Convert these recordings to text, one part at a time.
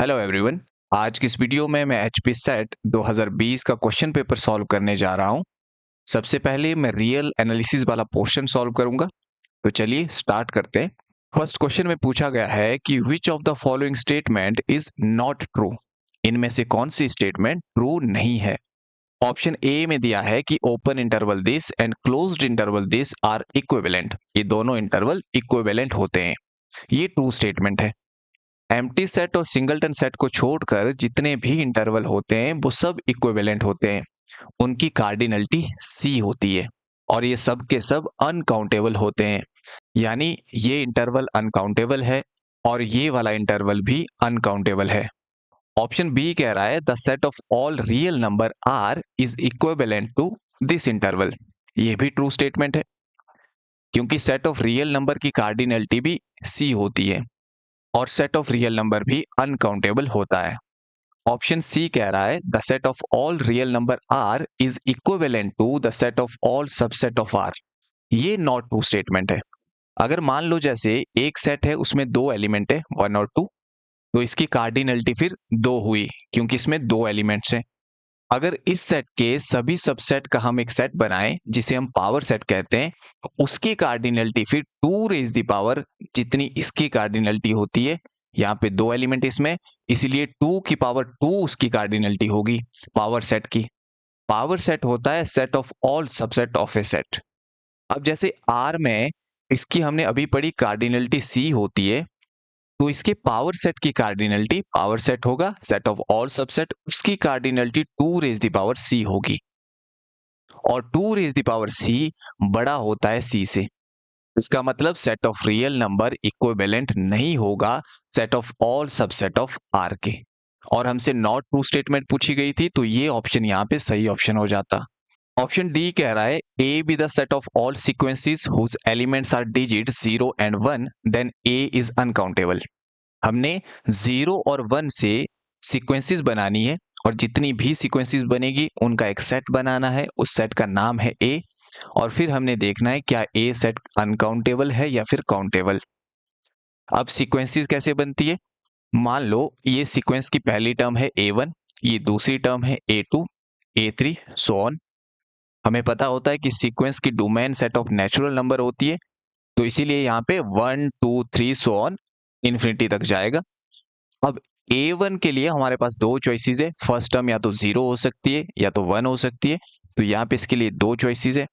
Hello everyone. आज की इस वीडियो में मैं एचपी सेट 2020 का क्वेश्चन पेपर सॉल्व करने जा रहा हूं। सबसे पहले मैं रियल एनालिसिस वाला पोर्शन सॉल्व करूंगा। तो चलिए स्टार्ट करते हैं। फर्स्ट क्वेश्चन में पूछा गया है कि विच of the following statement is not true. इनमें से कौन सी स्टेटमेंट ट्रू नहीं है। ऑप्शन ए में दिया है कि open interval this and closed interval this are equivalent. ये दोनों इंटरवल इक्विवेलेंट होते हैं। ये ट्रू स्टेटमेंट है। एम्प्टी सेट और सिंगलटन सेट को छोड़कर जितने भी इंटरवल होते हैं वो सब इक्विवेलेंट होते हैं। उनकी कार्डिनलिटी सी होती है और ये सब के सब अनकाउंटेबल होते हैं। यानी ये इंटरवल अनकाउंटेबल है और ये वाला इंटरवल भी अनकाउंटेबल है। ऑप्शन बी कह रहा है the set of all real number R is equivalent to this interval. ये भी ट्रू स्टेटमेंट है क्योंकि सेट ऑफ रियल नंबर की कार्डिनलिटी भी सी होती है और सेट ऑफ रियल नंबर भी अनकाउंटेबल होता है। ऑप्शन सी कह रहा है the set of all real number R is equivalent to the set of all subset of R. ये नॉट ट्रू स्टेटमेंट है। अगर मान लो जैसे एक सेट है उसमें दो एलिमेंट है 1 और 2, तो इसकी कार्डिनलिटी फिर 2 हुई क्योंकि इसमें दो एलिमेंट्स हैं। अगर इस सेट के सभी सबसेट का हम एक सेट बनाएं जिसे हम पावर सेट कहते हैं, उसकी कार्डिनलिटी फिर 2 रेज द पावर जितनी इसकी कार्डिनलिटी होती है। यहाँ पे दो एलिमेंट इसमें, इसीलिए 2 की पावर 2 उसकी कार्डिनलिटी होगी पावर सेट की। पावर सेट होता है set of all subset of A set. अब जैसे आर में इसकी हमने अभी पढ़ी कार्डिनलिटी सी होती है, तो इसके पावर सेट की कार्डिनलिटी पावर सेट होगा सेट ऑफ ऑल सबसेट, उसकी कार्डिनलिटी 2 रेज द पावर सी होगी और 2 रेज द पावर सी बड़ा होता है सी से। इसका मतलब set of real number equivalent नहीं होगा set of all subset of R के। और हमसे नॉट ट्रू स्टेटमेंट पूछी गई थी, तो ये ऑप्शन यहाँ पे सही ऑप्शन हो जाता। ऑप्शन डी कह रहा है A be the set of all sequences whose elements are digit 0 and 1 then A is uncountable. हमने 0 और 1 से सीक्वेंसेस बनानी है और जितनी भी सीक्वेंसेस बनेगी उनका एक सेट बनाना है, उस सेट का नाम है ए। और फिर हमने देखना है क्या ए सेट अनकाउंटेबल है या फिर काउंटेबल। अब सीक्वेंसेस कैसे बनती है। मान लो ये सीक्वेंस की पहली टर्म है A1, ये दूसरी टर्म है A2, A3 सो ऑन। हमें पता होता है कि सीक्वेंस की domain set of natural number होती है, तो इसीलिए यहाँ पे 1 2 3 सो ऑन इन्फिनिटी तक जाएगा। अब A1 के लिए हमारे पास दो चॉइसेस है। फर्स्ट टर्म या तो 0 हो सकती है या तो 1 हो सकती है, तो यहाँ पे इसके लिए दो चॉइसेस है।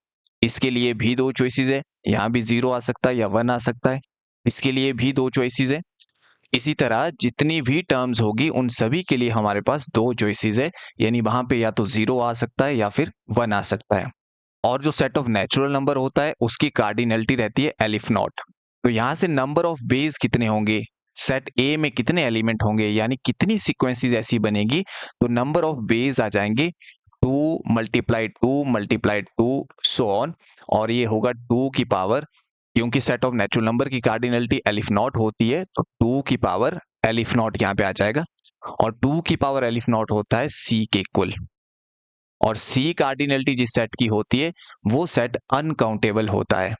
इसके लिए भी दो चॉइसेस है, यहाँ भी 0 आ सकता है या 1 आ सकता है। इसके लिए भी दो चॉइसेस है। इसी तरह जितनी भी टर्म्स होगी उन सभी के लिए हमारे पास दो चॉइसेस है, यानी वहां पे या तो 0 आ सकता है या फिर 1 आ सकता है। और जो सेट ऑफ नेचुरल नंबर होता है उसकी कार्डिनलिटी रहती है एलिफ नॉट। तो यहाँ से नंबर ऑफ बेस कितने होंगे, सेट ए में कितने एलिमेंट होंगे, यानी कितनी सीक्वेंसेस ऐसी बनेगी, तो नंबर ऑफ बेस आ जाएंगे 2 मल्टीप्लाई 2 मल्टीप्लाई 2 सो ऑन। और ये होगा 2 की पावर, क्योंकि सेट ऑफ नेचुरल नंबर की कार्डिनलिटी एलिफ नॉट होती है, तो 2 की पावर एलिफ नॉट यहाँ पे आ जाएगा। और 2 की पावर एलिफ नॉट होता है सी के इक्वल। और सी कार्डिनलिटी जिस सेट की होती है वो सेट अनकाउंटेबल होता है।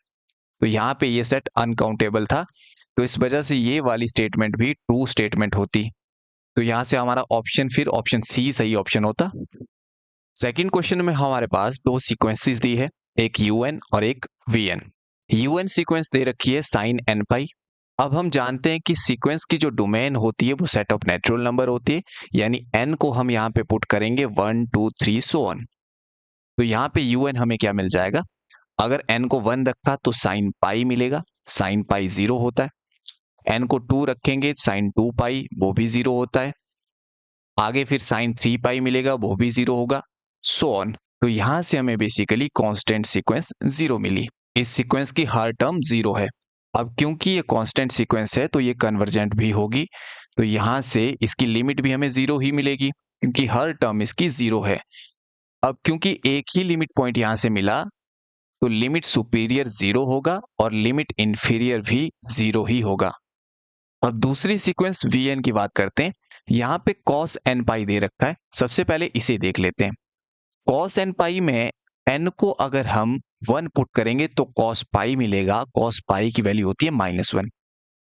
तो यहाँ पे ये सेट अनकाउंटेबल था, तो इस वजह से ये वाली स्टेटमेंट भी ट्रू स्टेटमेंट होती। तो यहाँ से हमारा ऑप्शन फिर ऑप्शन सी सही ऑप्शन होता। सेकंड क्वेश्चन में हमारे पास दो सीक्वेंसेस दी है, एक यूएन और एक वीएन। यूएन सीक्वेंस दे रखी है साइन एन पाई। अब हम जानते हैं कि सीक्वेंस की जो डोमेन होती है वो सेट ऑफ नेचुरल नंबर होती है, यानी एन को हम यहाँ पे पुट करेंगे 1 2 3 सो ऑन। तो यहाँ पे यूएन हमें क्या मिल जाएगा, अगर एन को 1 रखा तो साइन पाई मिलेगा, साइन पाई 0 होता है। एन को 2 रखेंगे साइन 2 पाई, वो भी 0 होता है। आगे फिर साइन 3 पाई मिलेगा, वो भी 0 होगा, सो ऑन। तो यहां से हमें बेसिकली कांस्टेंट सीक्वेंस 0 मिली। इस सीक्वेंस की हर टर्म 0 है। अब क्योंकि ये कांस्टेंट सीक्वेंस है तो ये कन्वर्जेंट भी होगी, तो यहां से इसकी लिमिट भी हमें 0 ही मिलेगी क्योंकि हर टर्म इसकी 0 है। अब क्योंकि एक ही लिमिट पॉइंट यहां से मिला, तो लिमिट सुपीरियर 0 होगा और लिमिट इंफीरियर भी 0 ही होगा। अब दूसरी सीक्वेंस वीएन की बात करते हैं। यहाँ पे cos n पाई दे रखा है, सबसे पहले इसे देख लेते हैं। cos n पाई में n को अगर हम 1 पुट करेंगे तो cos पाई मिलेगा, cos पाई की वैल्यू होती है -1।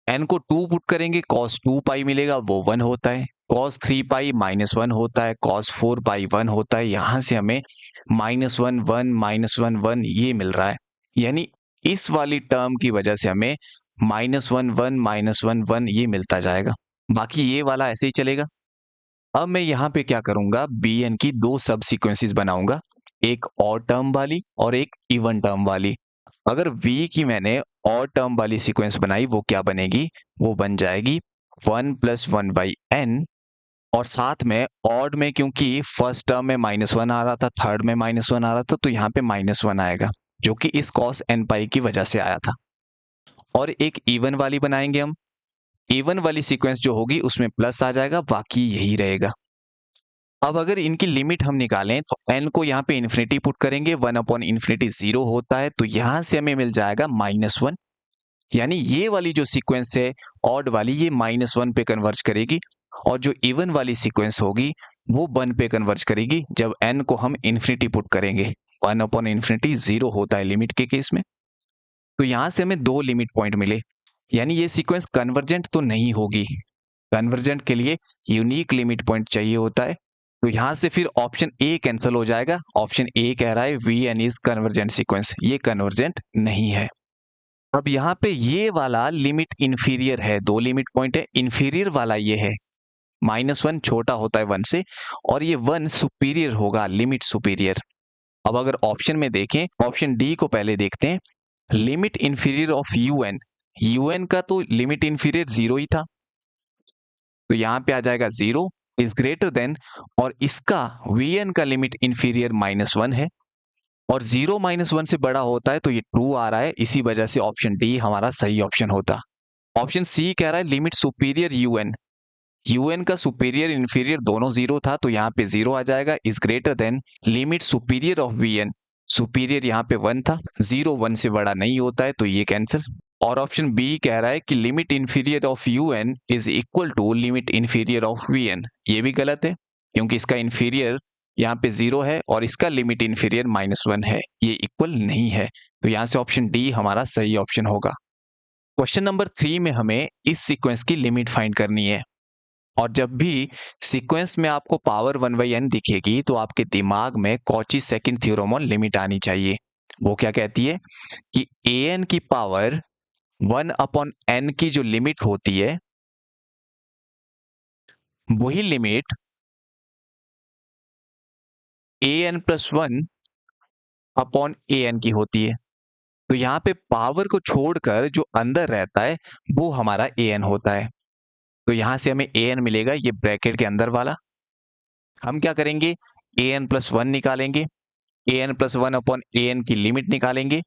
n को 2 पुट करेंगे cos 2 पाई मिलेगा, वो 1 होता है। cos 3 पाई -1 होता है, cos 4 पाई 1 होता है, यहाँ से हमें -1 1 -1 1 ये मिल रहा है। यानी इस वाली टर्म की वजह से हमें -1 1 -1 1 ये मिलता जाएगा। बाकी ये वाला ऐसे ही चलेगा। अब मैं यहाँ पे क्या करूंगा, bn की दो सब सीक्वेंसेस बनाऊंगा, एक ऑड टर्म वाली और एक इवन टर्म वाली। अगर v की मैंने ऑड टर्म वाली सीक्वेंस बनाई, वो क्या बनेगी, वो बन जाएगी 1 + 1 बाई n, और साथ में ऑड में क्योंकि फर्स्ट टर्म में -1 आ रहा था, थर्ड में -1 आ रहा था, तो यहाँ पे -1 आएगा, जो कि इस cos n पाई की वजह से आया था। और एक इवन वाली बनाएंगे हम। इवन वाली सीक्वेंस जो होगी उसमें प्लस आ जाएगा, बाकी यही रहेगा। अब अगर इनकी लिमिट हम निकालें तो n को यहाँ पे इन्फिनिटी पुट करेंगे, 1/∞ 0 होता है, तो यहाँ से हमें मिल जाएगा -1। यानी ये वाली जो सीक्वेंस है ऑड वाली, ये -1 पे कन्वर्ज करेगी, और जो इवन वाली सीक्वेंस होगी वो 1 पे कन्वर्ज करेगी जब n को हम इन्फिनिटी पुट करेंगे। 1/∞ 0 होता है लिमिट के केस में। तो यहाँ से हमें दो लिमिट पॉइंट मिले, यानी ये सीक्वेंस कन्वर्जेंट तो नहीं होगी। कन्वर्जेंट के लिए यूनिक लिमिट पॉइंट चाहिए होता है। तो यहां से फिर ऑप्शन ए कैंसिल हो जाएगा। ऑप्शन ए कह रहा है Vn इज कन्वर्जेंट सीक्वेंस, ये कन्वर्जेंट नहीं है। अब यहाँ पे ये वाला लिमिट इंफीरियर है, दो लिमिट पॉइंट है, इंफीरियर वाला ये है, -1 छोटा होता है 1 से, और ये 1 सुपीरियर होगा, लिमिट सुपीरियर। अब अगर ऑप्शन में देखें, ऑप्शन डी को पहले देखते हैं, लिमिट इंफीरियर ऑफ un का तो लिमिट इंफीरियर 0 ही था, तो यहां पे आ जाएगा 0 इज ग्रेटर देन, और इसका Vn का लिमिट इंफीरियर -1 है, और 0 -1 से बड़ा होता है, तो ये ट्रू आ रहा है, इसी वजह से ऑप्शन डी हमारा सही ऑप्शन होता। ऑप्शन सी कह रहा है लिमिट सुपीरियर un का सुपीरियर इंफीरियर दोनों 0 था, तो यहाँ पे 0 आ जाएगा, is greater than limit superior of Vn, superior यहाँ पे 1 था, 0 1 से बड़ा नहीं होता है, तो ये कैंसिल। और ऑप्शन बी कह रहा है कि limit inferior of un is equal to limit inferior of Vn, ये भी गलत है, क्योंकि इसका इंफीरियर यहाँ पे 0 है और इसका लिमिट इंफीरियर -1 है, ये इक्वल नहीं है, तो यहाँ से ऑप्शन डी हमारा सही ऑप्शन होगा। क्वेश्चन नंबर 3 में हमें इस सीक्वेंस की लिमिट फाइंड करनी है, और जब भी सीक्वेंस में आपको पावर 1/n दिखेगी तो आपके दिमाग में Cauchy second theorem on limit आनी चाहिए। वो क्या कहती है कि an की पावर 1/n की जो लिमिट होती है, वही लिमिट an+1/an की होती है। तो यहाँ पे पावर को छोड़कर जो अंदर रहता है वो हमारा an होता है। तो यहां से हमें an मिलेगा, ये ब्रैकेट के अंदर वाला। हम क्या करेंगे, an+1 निकालेंगे, an+1/an की लिमिट निकालेंगे,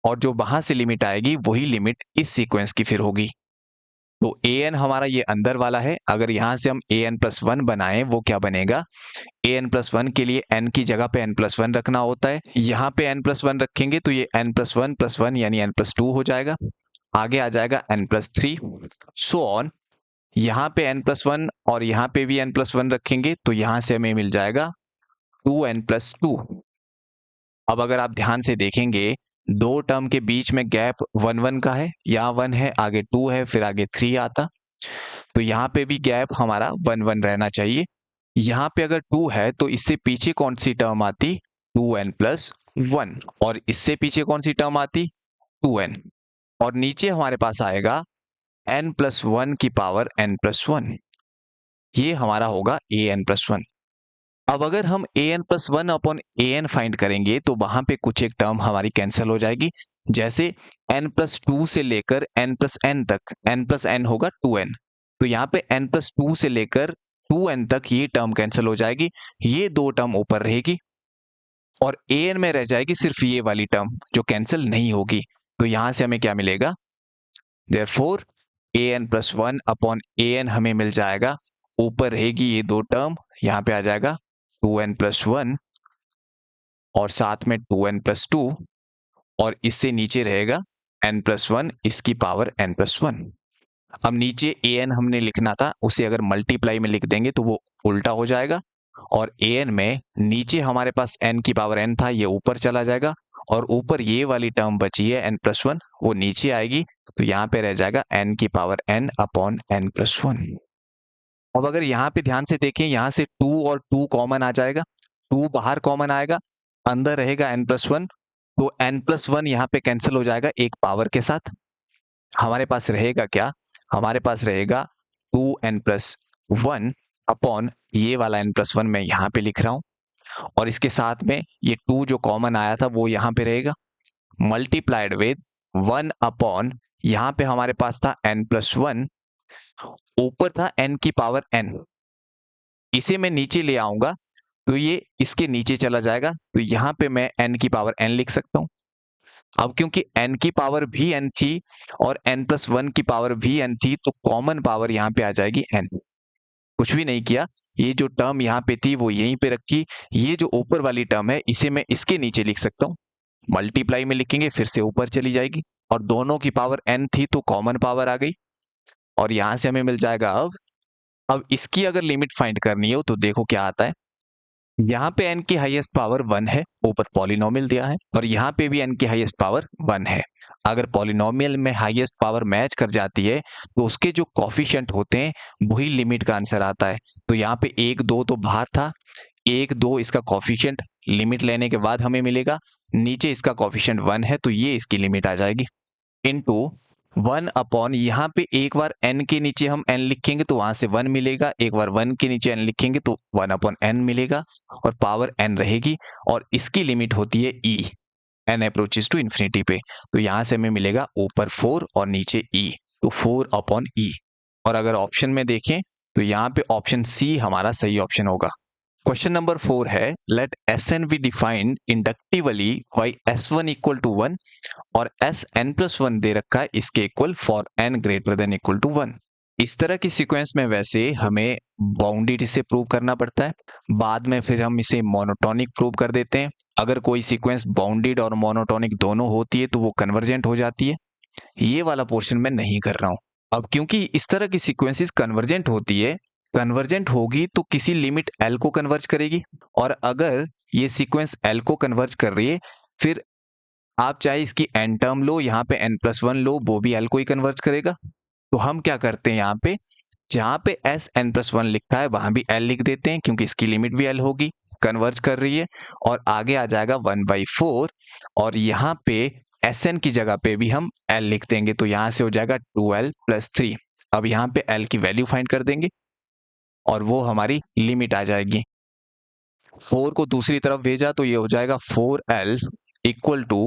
और जो वहां से लिमिट आएगी वही लिमिट इस सीक्वेंस की फिर होगी। तो an हमारा ये अंदर वाला है, अगर यहां से हम an+1 बनाएं, वो क्या बनेगा, an+1 के लिए n की जगह पे n+1 रखना होता है, यहाँ पे n+1 रखेंगे तो ये n+1+1 यानी n+2 हो जाएगा, आगे आ जाएगा n+3 सो ऑन। यहाँ पे n+1 और यहाँ पे भी n+1 रखेंगे तो यहाँ से हमें मिल जाएगा 2n+2। अब अगर आप ध्यान से देखेंगे, दो टर्म के बीच में गैप 1 1 का है, यहाँ 1 है, आगे 2 है, फिर आगे 3 आता, तो यहाँ पे भी गैप हमारा 1 1 रहना चाहिए। यहाँ पे अगर 2 है तो इससे पीछे कौन सी टर्म आती, 2n+1, और इससे पीछे कौन सी टर्म आती, 2n, और नीचे हमारे पास आएगा n+1 की पावर n+1, ये हमारा होगा an+1। अब अगर हम an+1/an फाइंड करेंगे तो वहां पे कुछ एक टर्म हमारी कैंसिल हो जाएगी, जैसे n+2 से लेकर n+n तक, n+n होगा 2n, तो यहाँ पे n+2 से लेकर 2n तक ये टर्म कैंसिल हो जाएगी, ये दो टर्म ऊपर रहेगी, और an में रह जाएगी सिर्फ ये वाली टर्म जो कैंसिल नहीं होगी। तो यहां से हमें क्या मिलेगा, देयरफॉर an+1/an हमें मिल जाएगा, ऊपर रहेगी ये दो टर्म, यहाँ पे आ जाएगा 2n+1 और साथ में 2n+2, और इससे नीचे रहेगा n+1 इसकी पावर n+1। अब नीचे an हमने लिखना था, उसे अगर मल्टीप्लाई में लिख देंगे तो वो उल्टा हो जाएगा, और an में नीचे हमारे पास n की पावर n था, ये ऊपर चला जाएगा, और ऊपर ये वाली टर्म बची है n+1, वो नीचे आएगी, तो यहाँ पे रह जाएगा n की पावर n/n+1। अब अगर यहाँ पे ध्यान से देखें, यहाँ से 2 और 2 कॉमन आ जाएगा, 2 बाहर कॉमन आएगा, अंदर रहेगा n+1, तो n+1 यहाँ पे कैंसिल हो जाएगा एक पावर के साथ। हमारे पास रहेगा क्या? हमारे पास रहेगा 2n+1 अपॉन ये वाला n+1 मैं यहाँ पे लिख रहा हूँ, और इसके साथ में ये 2 जो कॉमन आया था वो यहाँ पे रहेगा, मल्टीप्लाइड विद 1 अपॉन यहाँ पे हमारे पास था n+1, ऊपर था n की पावर n, इसे मैं नीचे ले आऊंगा तो ये इसके नीचे चला जाएगा, तो यहाँ पे मैं n की पावर n लिख सकता हूँ। अब क्योंकि n की पावर भी n थी और n+1 की पावर भी n थी, तो कॉमन पावर यहाँ पे आ जाएगी n। कुछ भी नहीं किया, ये जो टर्म यहाँ पे थी वो यहीं पे रखी, ये जो ऊपर वाली टर्म है इसे मैं इसके नीचे लिख सकता हूँ, मल्टीप्लाई में लिखेंगे फिर से ऊपर चली जाएगी, और दोनों की पावर n थी तो कॉमन पावर आ गई, और यहाँ से हमें मिल जाएगा अब इसकी अगर लिमिट फाइंड करनी हो तो देखो क्या आता है। यहाँ पे n की हाईएस्ट पावर 1 है, ऊपर पॉलिनोमियल दिया है, और यहाँ पे भी n की हाईएस्ट पावर 1 है। अगर पॉलिनोमियल में हाईएस्ट पावर मैच कर जाती है तो उसके जो कॉफिशिएंट होते हैं वही लिमिट का आंसर आता है। तो यहाँ पे 1 2 तो बाहर था, 1 2 इसका कॉफिशिएंट, लिमिट लेने के बाद हमें मिलेगा, नीचे इसका कॉफिशिएंट 1 है तो ये इसकी लिमिट आ जाएगी, इनटू 1 अपॉन यहाँ पे एक बार n के नीचे हम n लिखेंगे तो वहां से 1 मिलेगा, एक बार 1 के नीचे n लिखेंगे तो 1 अपॉन n मिलेगा, और पावर n रहेगी, और इसकी लिमिट होती है e, n approaches to infinity पे, तो यहाँ से हमें मिलेगा ऊपर 4 और नीचे e, तो 4 अपॉन e। और अगर ऑप्शन में देखें तो यहाँ पे ऑप्शन सी हमारा सही ऑप्शन होगा। क्वेश्चन नंबर 4 है, let Sn be defined inductively by S1 equal to 1 और Sn+1 दे रखा है इसके equal for n greater than equal to 1। इस तरह की सीक्वेंस में वैसे हमें बाउंडेड से प्रूव करना पड़ता है, बाद में फिर हम इसे मोनोटोनिक प्रूव कर देते हैं। अगर कोई सीक्वेंस बाउंडेड और मोनोटोनिक दोनों होती है तो वो कन्वर्जेंट हो जाती है। ये वाला पोर्शन मैं नहीं कर रहा हूं। अब क्योंकि इस तरह की सीक्वेंसेस कन्वर्जेंट होती है, कन्वर्जेंट होगी तो किसी लिमिट L को कन्वर्ज करेगी, और अगर ये सीक्वेंस L को कन्वर्ज कर रही है, फिर आप चाहे इसकी n टर्म लो, यहाँ पे n+1 लो, वो भी L को ही कन्वर्ज करेगा। तो हम क्या करते हैं, यहाँ पे जहाँ पे Sn+1 लिखा है वहां भी L लिख देते हैं, क्योंकि इसकी लिमिट भी L होगी, कन्वर्ज कर रही है, और आगे आ जाएगा 1/4, और यहाँ पे Sn की जगह पे भी हम L लिख देंगे, तो यहाँ से हो जाएगा 2L + 3। अब यहाँ पे L की वैल्यू फाइंड कर देंगे और वो हमारी लिमिट आ जाएगी। 4 को दूसरी तरफ भेजा तो ये हो जाएगा 4L इक्वल टू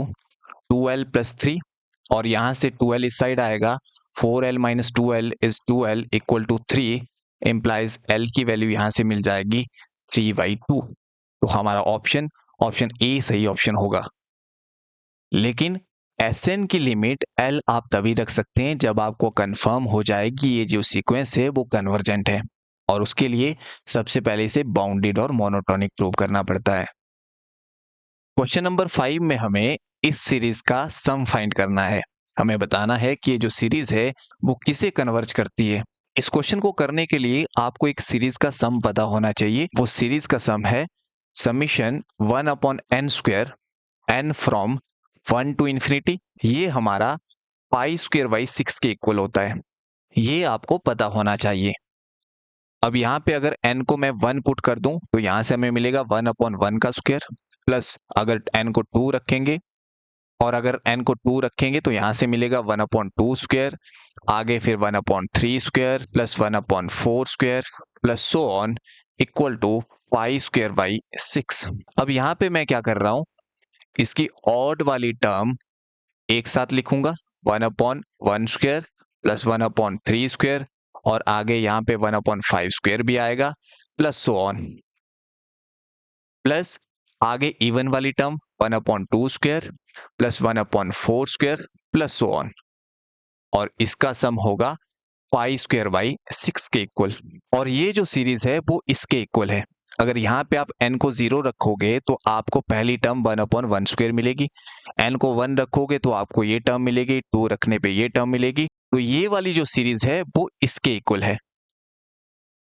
2L + 3, और यहाँ से 2L इस साइड आएगा, 4L - 2L is 2L equal to 3, implies L की वैल्यू यहाँ से मिल जाएगी 3/2। तो हमारा ऑप्शन ए सही ऑप्शन होगा। लेकिन Sn की लिमिट L आप तभी रख सकते हैं जब आपको कंफर्म हो जाए कि ये जो सीक्वेंस है वो कन्वर्जेंट है, और उसके लिए सबसे पहले इसे बाउंडेड और मोनोटोनिक प्रूव करना पड़ता है। क्वेश्चन नंबर 5 में हमें इस सीरीज का सम फाइंड करना है। हमें बताना है कि ये जो सीरीज है वो किसे कन्वर्ज करती है। इस क्वेश्चन को करने के लिए आपको एक सीरीज का सम पता होना चाहिए। वो सीरीज का सम है summation 1/n² n from 1 to infinity. ये हमारा π² 6 के इक्वल होता है, ये आपको पता होना चाहिए। अब यहाँ पे अगर n को मैं 1 पुट कर दूं तो यहाँ से हमें मिलेगा 1/1 का स्क्वायर, प्लस अगर n को 2 रखेंगे, और अगर n को 2 रखेंगे तो यहाँ से मिलेगा 1/2 स्क्वायर, आगे फिर 1/3 square plus 1/4 square plus so on equal to π²/6। अब यहाँ पे मैं क्या कर रहा हूँ, इसकी ऑड वाली टर्म एक साथ लिखूंगा, 1/1 स्क्वायर प्लस 1/3 स्क्वायर, और आगे यहाँ पे 1/5 स्क्वायर भी आएगा, प्लस सो ऑन, प्लस आगे इवन वाली term 1/2 square plus 1/4 square plus so on, और इसका सम होगा π²/6 के इक्वल। और ये जो सीरीज है वो इसके इक्वल है। अगर यहाँ पे आप n को 0 रखोगे तो आपको पहली टर्म 1/1 स्क्वायर मिलेगी, n को 1 रखोगे तो आपको ये टर्म मिलेगी, 2 रखने पे ये टर्म मिलेगी, तो ये वाली जो सीरीज है वो इसके इक्वल है।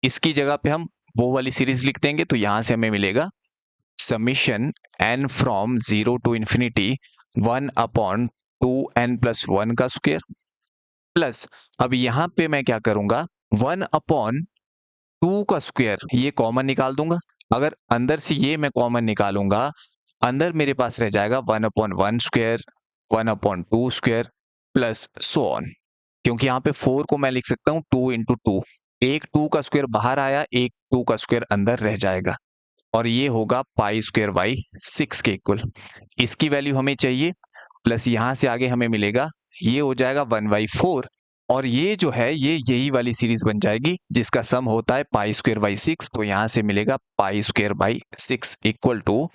इसकी जगह पे हम वो वाली सीरीज लिख देंगे, तो यहां से हमें मिलेगा summation n from 0 to infinity 1/2n + 1 का स्क्वायर, प्लस अब यहां पे मैं क्या करूंगा, 1 2 का स्क्वायर ये कॉमन निकाल दूंगा। अगर अंदर से ये मैं कॉमन निकालूंगा, अंदर मेरे पास रह जाएगा 1/1 square, 1/2 square plus so on. क्योंकि यहाँ पे 4 को मैं लिख सकता हूँ 2 × 2। एक 2 का स्क्वायर बाहर आया, एक 2 का स्क्वायर अंदर रह जाएगा और ये होगा पाई स्क्वायर बाई 6 के इक्वल। इसकी वैल्यू हमें चाहिए, प्लस यहाँ से आगे हमें मिलेगा, ये हो जाएगा 1/4 और ये जो है ये यही वाली सीरीज बन जाएगी जिसका सम होता है पाई स्क्वायर बाई 6। तो यहाँ से मिलेगा pi square by 6 equal to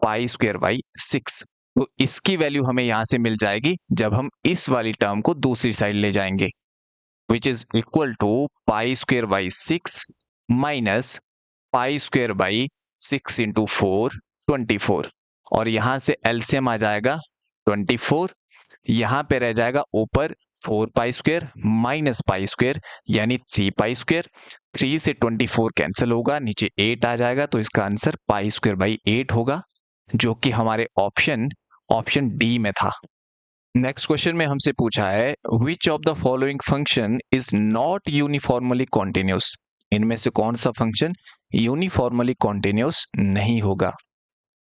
pi square by 6। तो इसकी वैल्यू हमें यहाँ से मिल जाएगी जब हम इस वाली टर्म को दूसरी साइड ले जाएंगे, which is equal to pi square by 6 minus pi square by 6 × 4 24 और यहां से एलसीएम आ जाएगा 24। यहां पे रह जाएगा ऊपर 4 pi square minus pi square यानी 3 पाई स्क्वायर। 3 से 24 कैंसिल होगा, नीचे 8 आ जाएगा, तो इसका आंसर पाई स्क्वायर बाई 8 होगा, जो कि हमारे ऑप्शन डी में था। नेक्स्ट क्वेश्चन में हमसे पूछा है विच of the following function is not uniformly continuous. इनमें से कौन सा फंक्शन यूनिफॉर्मली कॉन्टिन्यूस नहीं होगा।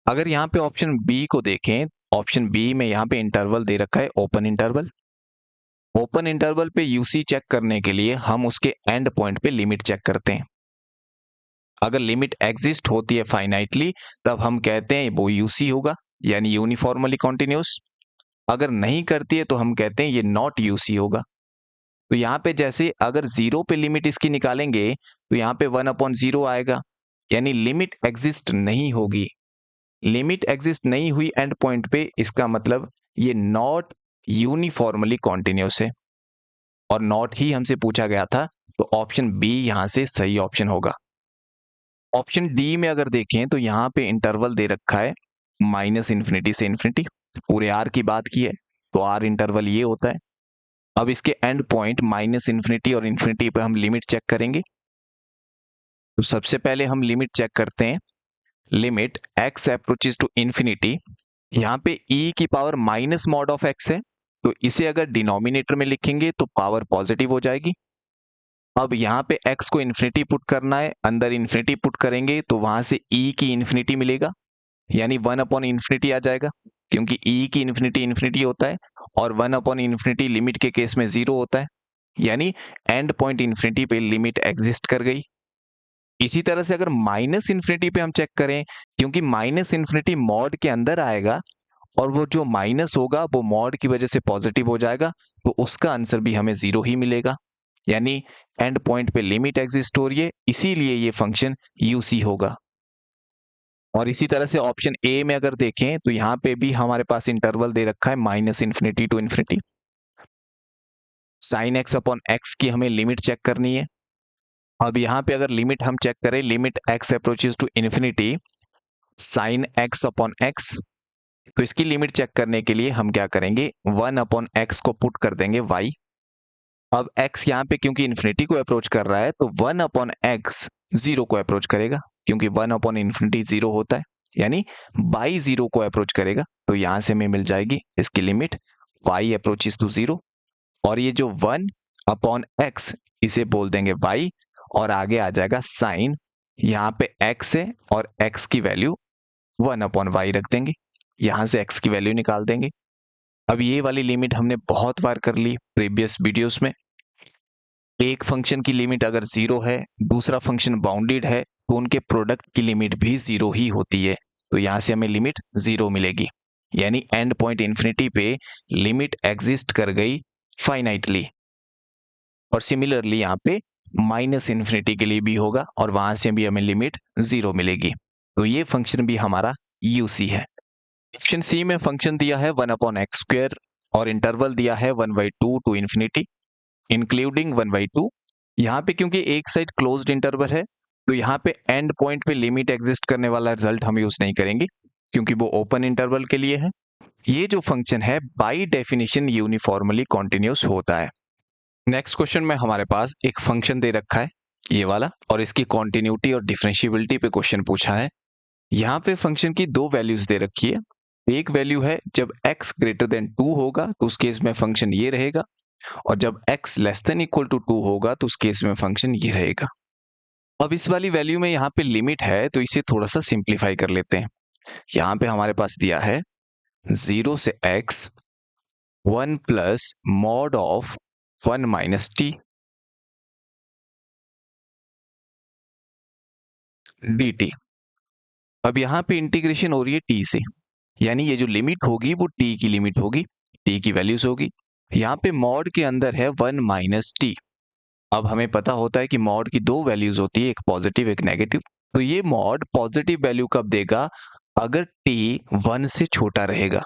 अगर यहाँ पे ऑप्शन बी को देखें, ऑप्शन बी में यहाँ पे इंटरवल दे रखा है ओपन इंटरवल। ओपन इंटरवल पे यूसी चेक करने के लिए हम उसके एंड पॉइंट पे लिमिट चेक करते हैं। अगर लिमिट एग्जिस्ट होती है फाइनाइटली तब हम कहते हैं वो यूसी होगा, यानी यूनिफॉर्मली कॉन्टिन्यूस। अगर नहीं करती है तो हम कहते हैं ये नॉट यूसी होगा। तो यहाँ पे जैसे अगर 0 पे लिमिट इसकी निकालेंगे तो यहाँ पे 1/0 आएगा, यानी लिमिट एग्जिस्ट नहीं होगी। लिमिट एग्जिस्ट नहीं हुई एंड पॉइंट पे, इसका मतलब ये नॉट यूनिफॉर्मली कॉन्टिन्यूस है और नॉट ही हमसे पूछा गया था, तो ऑप्शन बी यहाँ से सही ऑप्शन होगा। ऑप्शन डी में अगर देखें तो यहाँ पे इंटरवल दे रखा है -∞ से इन्फिनिटी, पूरे आर की बात की है तो आर इंटरवल ये होता है। अब इसके एंड पॉइंट -∞ और इन्फिनिटी पे हम लिमिट चेक करेंगे। तो सबसे पहले हम लिमिट चेक करते हैं, limit x approaches to infinity. यहाँ पे e की power minus mod of x है, तो इसे अगर डिनोमिनेटर में लिखेंगे तो पावर पॉजिटिव हो जाएगी। अब यहाँ पे x को इन्फिनिटी पुट करना है, अंदर इन्फिनिटी पुट करेंगे तो वहां से e की इन्फिनिटी मिलेगा, यानी 1/∞ आ जाएगा, क्योंकि e की इन्फिनिटी इन्फिनिटी होता है और 1/∞ लिमिट के केस में 0 होता है, यानी एंड पॉइंट इन्फिनिटी पे लिमिट एग्जिस्ट कर गई। इसी तरह से अगर -∞ पे हम चेक करें, क्योंकि -∞ मॉड के अंदर आएगा और वो जो माइनस होगा वो मॉड की वजह से पॉजिटिव हो जाएगा, तो उसका आंसर भी हमें 0 ही मिलेगा, यानी एंड पॉइंट पे लिमिट एग्जिस्ट हो रही है, इसीलिए ये फंक्शन यूसी होगा। और इसी तरह से ऑप्शन ए में अगर देखें तो यहाँ पे भी हमारे पास इंटरवल दे रखा है -∞ टू इन्फिनिटी। sin x/x की हमें लिमिट चेक करनी है। अब यहाँ पे अगर लिमिट हम चेक करें, limit x approaches to infinity sin x/x, तो इसकी लिमिट चेक करने के लिए हम क्या करेंगे, 1/x को पुट कर देंगे y। अब x यहाँ पे क्योंकि इन्फिनिटी को अप्रोच कर रहा है तो 1/x 0 को अप्रोच करेगा, क्योंकि 1/∞ 0 होता है, यानी बाई 0 को अप्रोच करेगा, तो यहां से हमें मिल जाएगी इसकी लिमिट y अप्रोचेस टू 0 और ये जो 1/x इसे बोल देंगे y और आगे आ जाएगा साइन, यहाँ पे x है और x की वैल्यू 1/y रख देंगे, यहां से x की वैल्यू निकाल देंगे। अब ये वाली लिमिट हमने बहुत बार कर ली प्रीवियस वीडियोस में। एक फंक्शन की लिमिट अगर 0 है, दूसरा फंक्शन बाउंडेड है, तो उनके प्रोडक्ट की लिमिट भी 0 ही होती है, तो यहां से हमें लिमिट 0 मिलेगी, यानी एंड पॉइंट इन्फिनिटी पे लिमिट एग्जिस्ट कर गई फाइनाइटली। और सिमिलरली यहाँ पे -∞ के लिए भी होगा और वहां से भी हमें लिमिट 0 मिलेगी, तो ये फंक्शन भी हमारा यूसी है। ऑप्शन सी में फंक्शन दिया है 1/x² और इंटरवल दिया है 1/2 टू इन्फिनिटी इंक्लूडिंग 1/2। यहाँ पे क्योंकि एक साइड क्लोज्ड इंटरवल है, तो यहाँ पे एंड पॉइंट पे लिमिट एग्जिस्ट करने वाला रिजल्ट हम यूज नहीं करेंगे, क्योंकि वो ओपन इंटरवल के लिए है। ये जो फंक्शन है बाय डेफिनेशन यूनिफॉर्मली कॉन्टिन्यूस होता है। नेक्स्ट क्वेश्चन में हमारे पास एक फंक्शन दे रखा है ये वाला, और इसकी कॉन्टिन्यूटी और डिफरेंशिएबिलिटी पे क्वेश्चन पूछा है। यहाँ पे फंक्शन की दो वैल्यूज दे रखी है। एक वैल्यू है जब x ग्रेटर देन 2 होगा तो उस केस में फंक्शन ये रहेगा, और जब x less than equal to 2 होगा तो उस केस में फंक्शन ये रहेगा। अब इस वाली वैल्यू में यहाँ पे लिमिट है, तो इसे थोड़ा सा सिंप्लीफाई कर लेते हैं। यहाँ पे हमारे पास दिया है 0 से x 1 plus mod of 1 minus T dt। अब यहाँ पे इंटीग्रेशन हो रही है t से, यानी ये जो लिमिट होगी वो t की लिमिट होगी, t की वैल्यूज होगी। यहाँ पे मॉड के अंदर है 1 माइनस टी। अब हमें पता होता है कि मॉड की दो वैल्यूज होती है, एक पॉजिटिव एक नेगेटिव। तो ये मॉड पॉजिटिव वैल्यू कब देगा? अगर t 1 से छोटा रहेगा।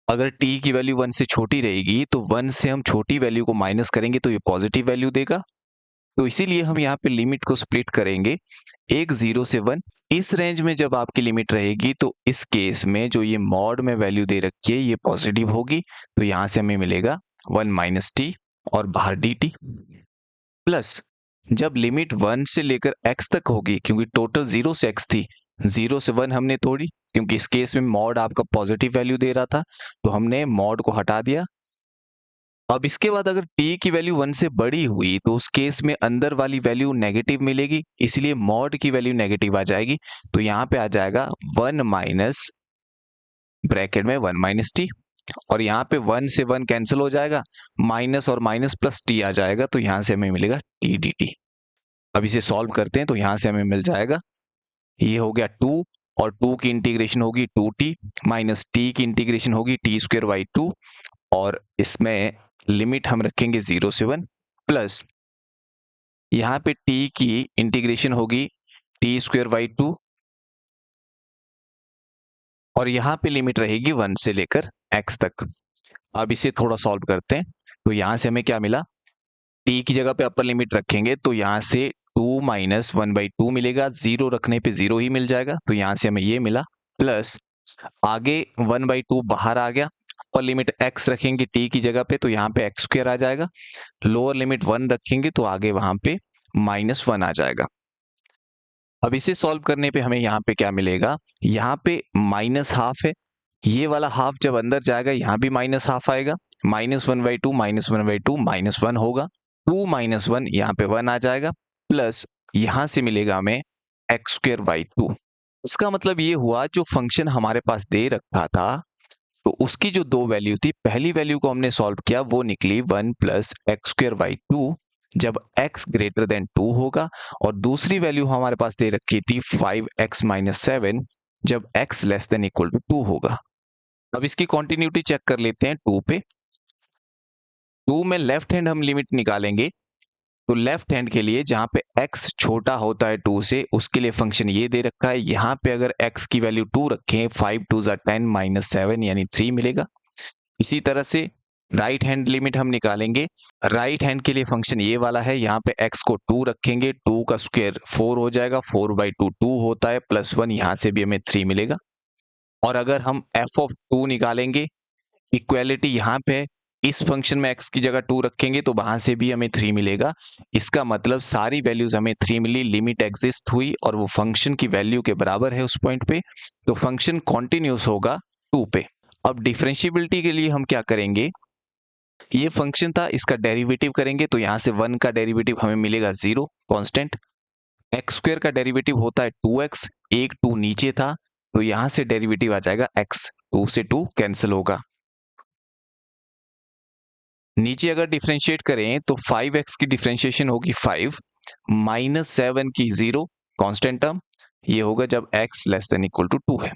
अगर t की वैल्यू 1 से छोटी रहेगी तो 1 से हम छोटी वैल्यू को माइनस करेंगे तो ये पॉजिटिव वैल्यू देगा। तो इसीलिए हम यहाँ पे लिमिट को स्प्लिट करेंगे, एक 0 से 1। इस रेंज में जब आपकी लिमिट रहेगी तो इस केस में जो ये मॉड में वैल्यू दे रखी है ये पॉजिटिव होगी, तो यहाँ से हमें मिलेगा 1 माइनस टी और बाहर डी टी। प्लस जब लिमिट 1 से लेकर x तक होगी, क्योंकि टोटल 0 से x थी, 0 से 1 हमने तोड़ी, क्योंकि इस केस में मॉड आपका पॉजिटिव वैल्यू दे रहा था, तो हमने मॉड को हटा दिया। अब इसके बाद अगर t की वैल्यू 1 से बड़ी हुई तो उस केस में अंदर वाली वैल्यू नेगेटिव मिलेगी, इसलिए मॉड की वैल्यू नेगेटिव आ जाएगी। तो यहाँ पे आ जाएगा 1 माइनस ब्रैकेट में 1 माइनस टी, और यहाँ पे 1 से 1 कैंसिल हो जाएगा, माइनस और माइनस प्लस टी आ जाएगा, तो यहाँ से हमें मिलेगा टी डी टी। अब इसे सॉल्व करते हैं तो यहाँ से हमें मिल जाएगा, ये हो गया 2, और 2 की इंटीग्रेशन होगी 2t माइनस t की इंटीग्रेशन होगी टी स्क्वायर बाई 2, और इसमें लिमिट हम रखेंगे 0 से 1, प्लस यहाँ पे t की इंटीग्रेशन होगी टी स्क्वायर बाई 2, और यहाँ पे लिमिट रहेगी 1 से लेकर x तक। अब इसे थोड़ा सॉल्व करते हैं, तो यहाँ से हमें क्या मिला, t की जगह पे अपर लिमिट रखेंगे तो यहाँ से 2 माइनस 1/2 मिलेगा, 0 रखने पे 0 ही मिल जाएगा, तो यहाँ से हमें ये मिला। प्लस आगे 1/2 बाहर आ गया, और लिमिट x रखेंगे t की जगह पे तो यहाँ पे x स्क्वायर आ जाएगा, लोअर लिमिट 1 रखेंगे तो आगे वहां पे -1 आ जाएगा। अब इसे सॉल्व करने पे हमें यहाँ पे क्या मिलेगा, यहाँ पे -12 है, ये वाला हाफ जब अंदर जाएगा यहाँ भी -12 आएगा, -1/2 -1/2 -1 होगा, 2 -1 यहाँ पे 1 आ जाएगा, प्लस यहाँ से मिलेगा हमें x स्क्वायर बाई 2। इसका मतलब ये हुआ जो फंक्शन हमारे पास दे रखा था तो उसकी जो दो वैल्यू थी, पहली वैल्यू को हमने सॉल्व किया वो निकली 1 प्लस एक्स स्क्वायर बाई 2 जब x ग्रेटर देन 2 होगा, और दूसरी वैल्यू हमारे पास दे रखी थी 5x माइनस 7 जब x less than equal to 2 होगा। अब इसकी कॉन्टिन्यूटी चेक कर लेते हैं 2 पे। 2 में लेफ्ट हैंड हम लिमिट निकालेंगे, तो लेफ्ट हैंड के लिए जहां पे x छोटा होता है 2 से, उसके लिए फंक्शन ये दे रखा है, यहाँ पे अगर x की वैल्यू 2 रखें 5 2 10 माइनस 7 यानी 3 मिलेगा। इसी तरह से राइट हैंड लिमिट हम निकालेंगे, राइट हैंड के लिए फंक्शन ये वाला है, यहाँ पे x को 2 रखेंगे, 2 का स्क्वायर 4 हो जाएगा, 4/2 2 होता है, +1 यहाँ से भी हमें 3 मिलेगा। और अगर हम f ऑफ 2 निकालेंगे, इक्वालिटी यहाँ पे इस फंक्शन में x की जगह 2 रखेंगे तो वहां से भी हमें 3 मिलेगा। इसका मतलब सारी वैल्यूज हमें 3 मिली, लिमिट एग्जिस्ट हुई और वो फंक्शन की वैल्यू के बराबर है उस पॉइंट पे, तो फंक्शन कॉन्टिन्यूस होगा 2 पे। अब डिफरेंशिएबिलिटी के लिए हम क्या करेंगे, ये फंक्शन था, इसका डेरिवेटिव करेंगे तो यहाँ से 1 का डेरिवेटिव हमें मिलेगा 0 कांस्टेंट, एक्स स्क्वायर का डेरिवेटिव होता है 2x, एक 2 नीचे था तो यहाँ से डेरिवेटिव आ जाएगा x, 2 से 2 कैंसिल होगा। नीचे अगर डिफरेंशिएट करें तो 5x की डिफरेंशिएशन होगी 5 -7 की 0 कांस्टेंट टर्म, ये होगा जब x less than equal to 2 है।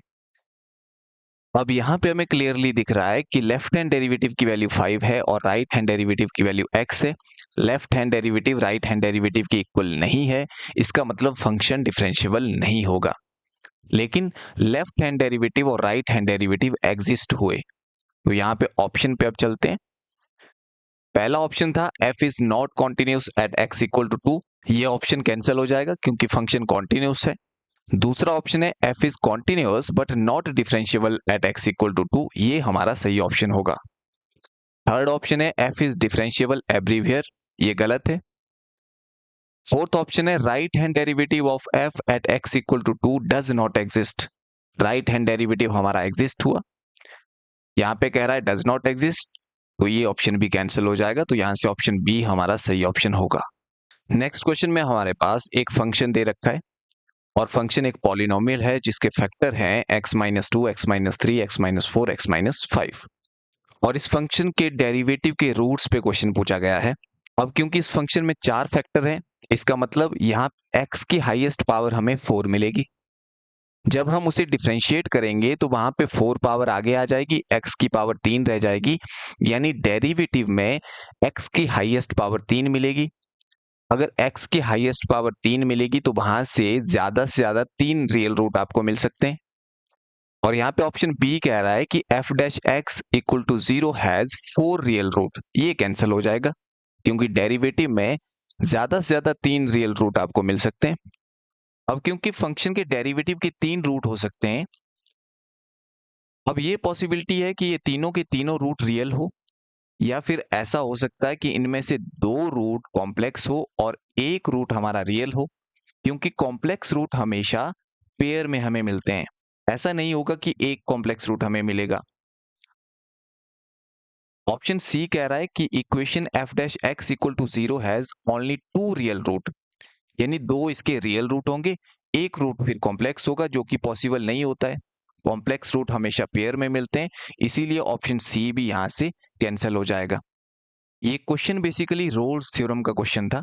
अब यहाँ पे हमें क्लियरली दिख रहा है कि लेफ्ट हैंड डेरिवेटिव की वैल्यू 5 है और राइट हैंड डेरिवेटिव की वैल्यू x है। Left hand derivative right hand derivative के इक्वल नहीं है, इसका मतलब फंक्शन डिफरेंशिएबल नहीं होगा। लेकिन लेफ्ट हैंड डेरिवेटिव और राइट हैंड डेरिवेटिव एग्जिस्ट हुए, तो यहाँ पे ऑप्शन पे अब चलते हैं। पहला ऑप्शन था f is not continuous at x equal to 2, ये ऑप्शन कैंसिल हो जाएगा क्योंकि फंक्शन कॉन्टिन्यूस है। दूसरा ऑप्शन है f is continuous but not differentiable at x equal to 2, ये हमारा सही ऑप्शन होगा। थर्ड ऑप्शन है f इज डिफरेंशिएबल एवरीवेयर, ये गलत है। फोर्थ ऑप्शन है right hand derivative of f at x equal to 2 does not exist, right hand derivative हमारा एग्जिस्ट हुआ, यहाँ पे कह रहा है डज नॉट एग्जिस्ट, तो ये ऑप्शन भी कैंसिल हो जाएगा, तो यहाँ से ऑप्शन बी हमारा सही ऑप्शन होगा। नेक्स्ट क्वेश्चन में हमारे पास एक फंक्शन दे रखा है और फंक्शन एक पॉलिनोमियल है जिसके फैक्टर हैं x-2, x-3, x-4, x-5 और इस फंक्शन के डेरिवेटिव के रूट्स पे क्वेश्चन पूछा गया है। अब क्योंकि इस फंक्शन में 4 फैक्टर हैं, इसका मतलब यहाँ x की हाईएस्ट पावर हमें 4 मिलेगी। जब हम उसे डिफरेंशिएट करेंगे तो वहां पे 4 पावर आगे आ जाएगी, x की पावर 3 रह जाएगी, यानी डेरिवेटिव में x की हाईएस्ट पावर 3 मिलेगी। अगर x की हाईएस्ट पावर 3 मिलेगी तो वहां से ज्यादा 3 रियल रूट आपको मिल सकते हैं। और यहाँ पे ऑप्शन बी कह रहा है कि f dash x equal to 0 has 4 real root, ये कैंसिल हो जाएगा क्योंकि डेरिवेटिव में ज्यादा 3 रियल रूट आपको मिल सकते हैं। अब क्योंकि फंक्शन के डेरिवेटिव के 3 रूट हो सकते हैं, अब ये पॉसिबिलिटी है कि ये तीनों के तीनों रूट रियल हो या फिर ऐसा हो सकता है कि इनमें से 2 रूट कॉम्प्लेक्स हो और एक रूट हमारा रियल हो, क्योंकि कॉम्प्लेक्स रूट हमेशा पेयर में हमें मिलते हैं। ऐसा नहीं होगा कि एक कॉम्प्लेक्स रूट हमें मिलेगा। ऑप्शन सी कह रहा है कि equation f dash x equal to 0 has only 2 real root, यानी 2 इसके रियल रूट होंगे, एक रूट फिर कॉम्प्लेक्स होगा जो कि पॉसिबल नहीं होता है। कॉम्प्लेक्स रूट हमेशा पेयर में मिलते हैं, इसीलिए ऑप्शन सी भी यहां से कैंसिल हो जाएगा। ये क्वेश्चन बेसिकली रोल्स थ्योरम का क्वेश्चन था।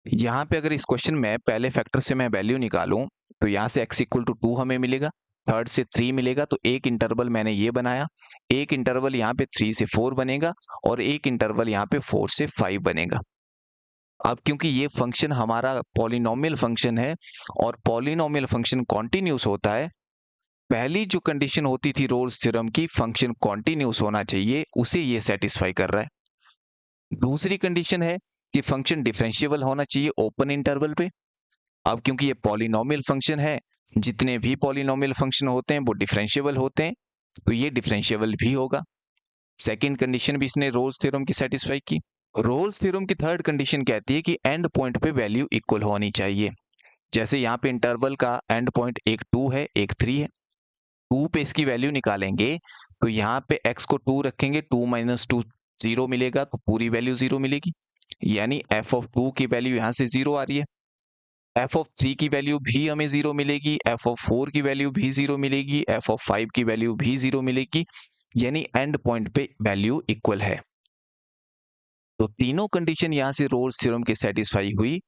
यहाँ पे अगर इस क्वेश्चन में पहले फैक्टर से मैं वैल्यू निकालूं तो यहाँ से x इक्वल टू 2 हमें मिलेगा, थर्ड से 3 मिलेगा, तो एक इंटरवल मैंने ये बनाया, एक इंटरवल यहाँ पे 3 से 4 बनेगा और एक इंटरवल यहाँ पे 4 से 5 बनेगा। अब क्योंकि ये फंक्शन हमारा पॉलिनोमियल फंक्शन है और पॉलिनोमियल फंक्शन कॉन्टिन्यूस होता है, पहली जो कंडीशन होती थी रोल्स थ्योरम की, फंक्शन कॉन्टिन्यूस होना चाहिए, उसे ये सेटिस्फाई कर रहा है। दूसरी कंडीशन है कि फंक्शन डिफरेंशिएबल होना चाहिए ओपन इंटरवल पे। अब क्योंकि ये पॉलिनोमियल फंक्शन है, जितने भी पॉलिनोमियल फंक्शन होते हैं वो डिफरेंशिएबल होते हैं, तो ये डिफरेंशिएबल भी होगा। सेकंड कंडीशन भी इसने रोल्स थ्योरम की सेटिस्फाई की। रोल्स थ्योरम की थर्ड कंडीशन कहती है कि एंड पॉइंट पे वैल्यू इक्वल होनी चाहिए। जैसे यहाँ पे इंटरवल का एंड पॉइंट एक 2 है, एक 3 है। 2 पे इसकी वैल्यू निकालेंगे तो यहाँ पे x को 2 रखेंगे, 2 माइनस 2 0 मिलेगा, तो पूरी वैल्यू 0 मिलेगी, यानी f ऑफ 2 की वैल्यू यहाँ से 0 आ रही है। f ऑफ 3 की वैल्यू भी हमें 0 मिलेगी, f ऑफ 4 की वैल्यू भी 0 मिलेगी, f ऑफ 5 की वैल्यू भी 0 मिलेगी, यानी एंड पॉइंट पे वैल्यू इक्वल है। तो तीनों कंडीशन यहाँ से रोल्स थ्योरम की सेटिस्फाई हुई,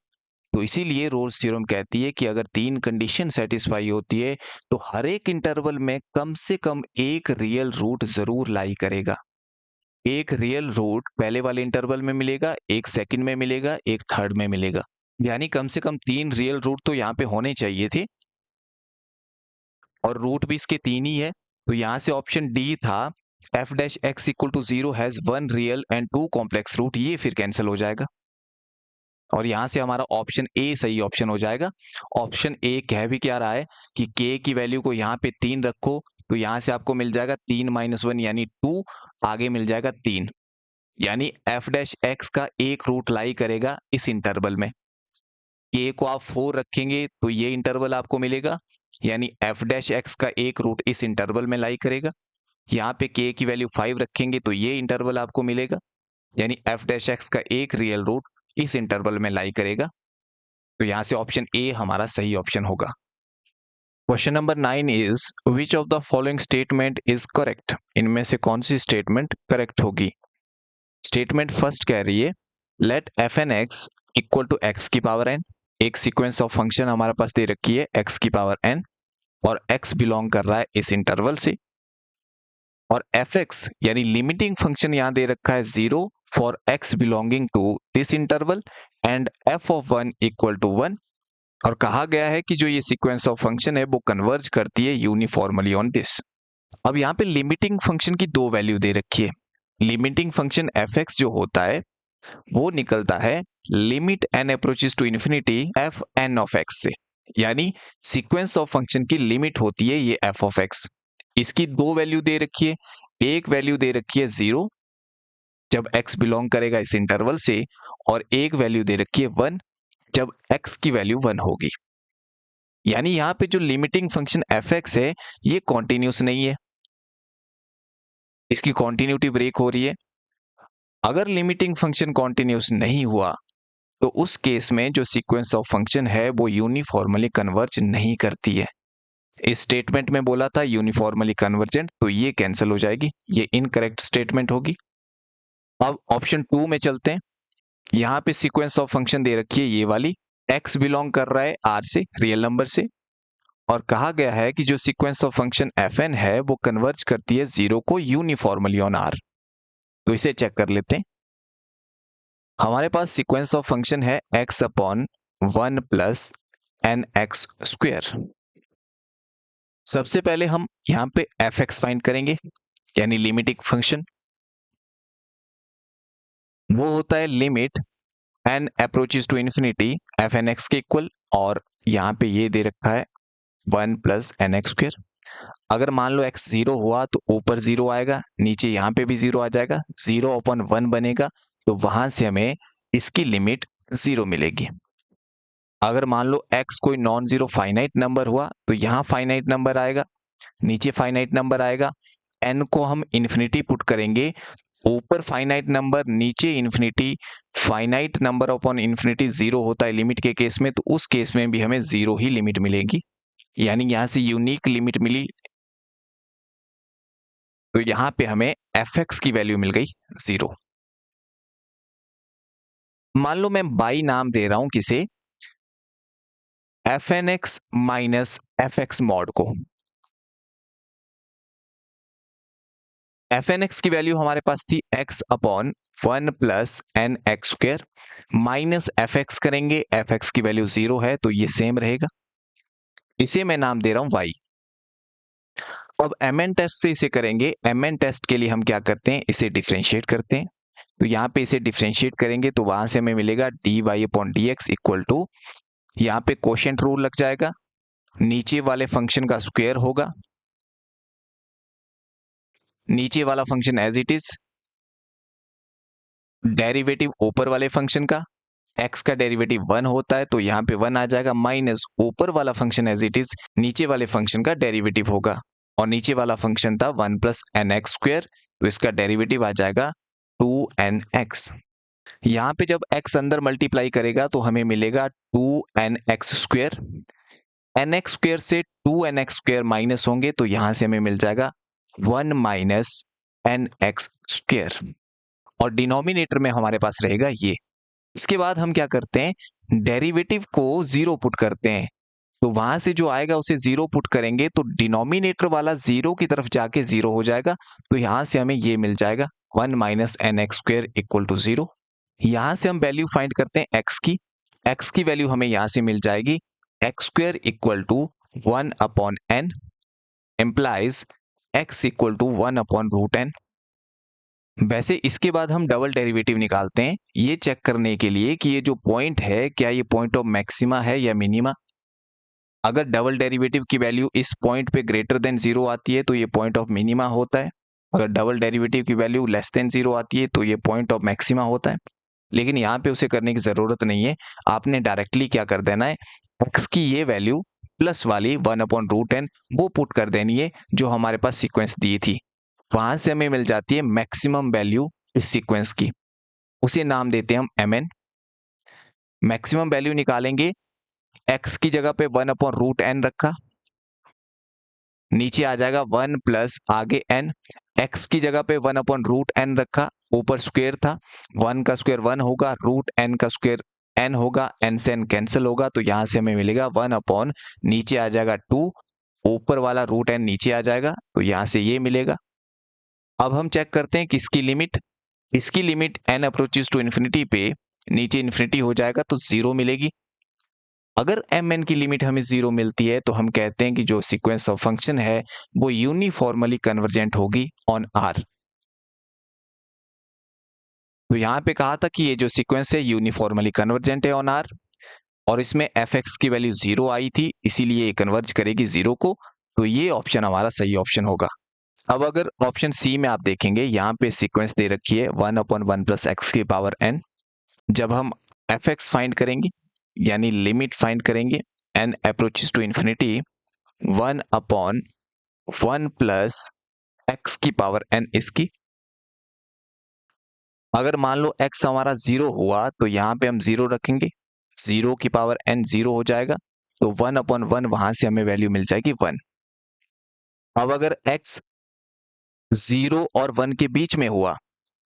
तो इसीलिए रोल्स थ्योरम कहती है कि अगर 3 कंडीशन सेटिस्फाई होती है तो हर एक इंटरवल में कम से कम एक रियल रूट जरूर लाई करेगा। एक रियल रूट पहले वाले इंटरवल में मिलेगा, एक सेकंड में मिलेगा, एक थर्ड में मिलेगा, यानी कम से कम 3 रियल रूट तो यहाँ पे होने चाहिए थे और रूट भी इसके 3 ही है। तो यहाँ से ऑप्शन डी था f dash x equal to 0 has 1 real and 2 complex root, ये फिर कैंसिल हो जाएगा और यहां से हमारा ऑप्शन ए सही ऑप्शन हो जाएगा। ऑप्शन ए कह भी क्या रहा है कि k की वैल्यू को यहाँ पे 3 रखो, तो यहां से आपको मिल जाएगा 3 माइनस 1 यानी 2, आगे मिल जाएगा 3, यानी f डैश x का एक रूट लाई करेगा इस इंटरवल में। k को आप 4 रखेंगे तो ये इंटरवल आपको मिलेगा, यानी f डैश x का एक रूट इस इंटरवल में लाई करेगा। यहाँ पे k की वैल्यू 5 रखेंगे तो ये इंटरवल आपको मिलेगा, यानी f डैश x का एक रियल रूट इस इंटरवल में लाई करेगा। तो यहां से ऑप्शन ए हमारा सही ऑप्शन होगा। Question number 9 is which of the following statement is correct, इनमें से कौन सी स्टेटमेंट करेक्ट होगी। स्टेटमेंट फर्स्ट कह रही है let f n x equal to x की पावर एन, एक सीक्वेंस ऑफ फंक्शन हमारे पास दे रखी है एक्स की पावर एन और एक्स बिलोंग कर रहा है इस इंटरवल से, और एफ एक्स यानी लिमिटिंग फंक्शन यहां दे रखा है 0 for x belonging to this interval and f of 1 equal to 1, और कहा गया है कि जो ये सीक्वेंस ऑफ फंक्शन है वो कन्वर्ज करती है यूनिफॉर्मली ऑन दिस। अब यहाँ पे लिमिटिंग फंक्शन की 2 वैल्यू दे रखी है। लिमिटिंग फंक्शन एफ एक्स जो होता है वो निकलता है limit n approaches to infinity f n of x से, यानी सीक्वेंस ऑफ फंक्शन की लिमिट होती है ये एफ ऑफ एक्स। इसकी 2 वैल्यू दे रखी है, एक वैल्यू दे रखी है 0 जब x बिलोंग करेगा इस इंटरवल से, और एक वैल्यू दे रखी है 1 जब x की वैल्यू 1 होगी। यानी यहां पे जो लिमिटिंग फंक्शन एफ एक्स है ये कॉन्टिन्यूस नहीं है, इसकी कॉन्टिन्यूटी ब्रेक हो रही है। अगर लिमिटिंग फंक्शन कॉन्टिन्यूस नहीं हुआ तो उस केस में जो सीक्वेंस ऑफ फंक्शन है वो यूनिफॉर्मली कन्वर्ज नहीं करती है। इस स्टेटमेंट में बोला था यूनिफॉर्मली कन्वर्जेंट, तो ये कैंसिल हो जाएगी, ये इनकरेक्ट स्टेटमेंट होगी। अब ऑप्शन 2 में चलते हैं। यहाँ पे सीक्वेंस ऑफ फंक्शन दे रखी है ये वाली, x बिलोंग कर रहा है r से, रियल नंबर से, और कहा गया है कि जो सीक्वेंस ऑफ फंक्शन fn है वो कन्वर्ज करती है 0 को यूनिफॉर्मली ऑन r। तो इसे चेक कर लेते हैं। हमारे पास सीक्वेंस ऑफ फंक्शन है x upon 1 plus n x square. सबसे पहले हम यहाँ पे fx फाइंड करेंगे, यानी लिमिटिंग फंक्शन। वो होता है limit n approaches to infinity f n x के इक्वल, और यहाँ पे ये दे रखा है 1 प्लस एन एक्स स्क्वेयर। अगर मान लो x 0 हुआ तो ऊपर 0 आएगा, नीचे यहाँ पे भी 0 आ जाएगा, 0 अपॉन 1 बनेगा, तो वहां से हमें इसकी लिमिट 0 मिलेगी। अगर मान लो x कोई नॉन जीरो फाइनाइट नंबर हुआ तो यहाँ फाइनाइट नंबर आएगा, नीचे फाइनाइट नंबर आएगा, n को हम इन्फिनिटी पुट करेंगे, ऊपर फाइनाइट नंबर, नीचे infinity. Finite number upon infinity 0 होता है लिमिट के केस में, तो उस केस में भी हमें 0 ही लिमिट मिलेगी, यानी यहां से यूनिक लिमिट मिली। तो यहां पे हमें fx की वैल्यू मिल गई 0। मान लो मैं बाई नाम दे रहा हूं किसे, fnx माइनस fx मॉड को। fnx की वैल्यू हमारे पास थी x upon 1 plus n x square, minus fx करेंगे, fx की वैल्यू 0 है तो ये सेम रहेगा। इसे मैं नाम दे रहा हूं y। अब mn टेस्ट से इसे करेंगे। mn टेस्ट के लिए हम क्या करते हैं, इसे डिफरेंशिएट करते हैं। तो यहाँ पे इसे डिफरेंशिएट करेंगे तो वहां से हमें मिलेगा dy upon d x equal to, यहाँ पे कोशेंट रूल लग जाएगा, नीचे वाले फंक्शन का स्क्वायर होगा, नीचे वाला function as it is, derivative ऊपर वाले फंक्शन का, x का डेरिवेटिव 1 होता है तो यहाँ पे 1 आ जाएगा, माइनस ऊपर वाला फंक्शन एज इट इज, नीचे वाले फंक्शन का डेरिवेटिव होगा, और नीचे वाला फंक्शन था 1 प्लस एन एक्स स्क्वेयर, तो इसका डेरिवेटिव आ जाएगा 2nx। यहाँ पे जब x अंदर मल्टीप्लाई करेगा तो हमें मिलेगा 2nx स्क्वेयर। nx स्क्वेयर से 2nx स्क्वेयर माइनस होंगे तो यहां से हमें मिल जाएगा 1 माइनस nx स्क्वेयर, और डिनोमिनेटर में हमारे पास रहेगा ये। इसके बाद हम क्या करते हैं, डेरिवेटिव को 0 पुट करते हैं, तो वहां से जो आएगा उसे 0 पुट करेंगे तो डिनोमिनेटर वाला 0 की तरफ जाके 0 हो जाएगा, तो यहां से हमें ये मिल जाएगा 1 minus n x square equal to 0। यहां से हम वैल्यू फाइंड करते हैं x की वैल्यू हमें यहां से मिल जाएगी x square equal to 1 upon n, implies x equal to 1 upon root n. वैसे इसके बाद हम डबल डेरिवेटिव निकालते हैं, ये चेक करने के लिए कि ये जो पॉइंट है क्या ये पॉइंट ऑफ मैक्सिमा है या मिनिमा। अगर डबल डेरिवेटिव की वैल्यू इस पॉइंट पे ग्रेटर देन 0 आती है तो ये पॉइंट ऑफ मिनिमा होता है, अगर डबल डेरिवेटिव की वैल्यू लेस देन 0 आती है तो ये पॉइंट ऑफ मैक्सिमा होता है। लेकिन यहाँ पे उसे करने की जरूरत नहीं है, आपने डायरेक्टली क्या कर देना है, x की ये वैल्यू प्लस वाली 1 अपॉन रूट एन वो पुट कर देनी है जो हमारे पास सीक्वेंस दी थी, वहां से हमें मिल जाती है मैक्सिमम वैल्यू इस सीक्वेंस की, उसे नाम देते हैं हम mn। मैक्सिमम वैल्यू निकालेंगे, x की जगह पे 1 अपॉन रूट एन रखा, नीचे आ जाएगा 1 प्लस आगे n, x की जगह पे 1 अपॉन रूट एन रखा, ऊपर स्क्वायर था, 1 का स्क्वायर 1 होगा, रूट n का स्क्वायर n होगा, n से n कैंसिल होगा, तो यहां से हमें मिलेगा 1 अपॉन, नीचे आ जाएगा 2, ऊपर वाला रूट n नीचे आ जाएगा, तो यहां से ये मिलेगा। अब हम चेक करते हैं किसकी लिमिट, इसकी limit n approaches to infinity पे नीचे इन्फिनिटी हो जाएगा तो 0 मिलेगी। अगर mn की लिमिट हमें 0 मिलती है तो हम कहते हैं कि जो सीक्वेंस ऑफ फंक्शन है वो यूनिफॉर्मली कन्वर्जेंट होगी ऑन r। तो यहां पे कहा था कि ये जो सीक्वेंस है यूनिफॉर्मली कन्वर्जेंट है ऑन r, और इसमें fx की वैल्यू 0 आई थी इसीलिए ये कन्वर्ज करेगी 0 को, तो ये ऑप्शन हमारा सही ऑप्शन होगा। अब अगर ऑप्शन सी में आप देखेंगे, यहाँ पे सीक्वेंस दे रखी है 1 अपॉन 1 प्लस एक्स की पावर n। जब हम fx फाइंड करेंगे यानी लिमिट फाइंड करेंगे n approaches to infinity 1 upon 1 plus x की पावर n इसकी, अगर मान लो x हमारा 0 हुआ तो यहाँ पे हम 0 रखेंगे, 0 की पावर n 0 हो जाएगा, तो 1/1 वहां से हमें वैल्यू मिल जाएगी 1। अब अगर x 0 और 1 के बीच में हुआ,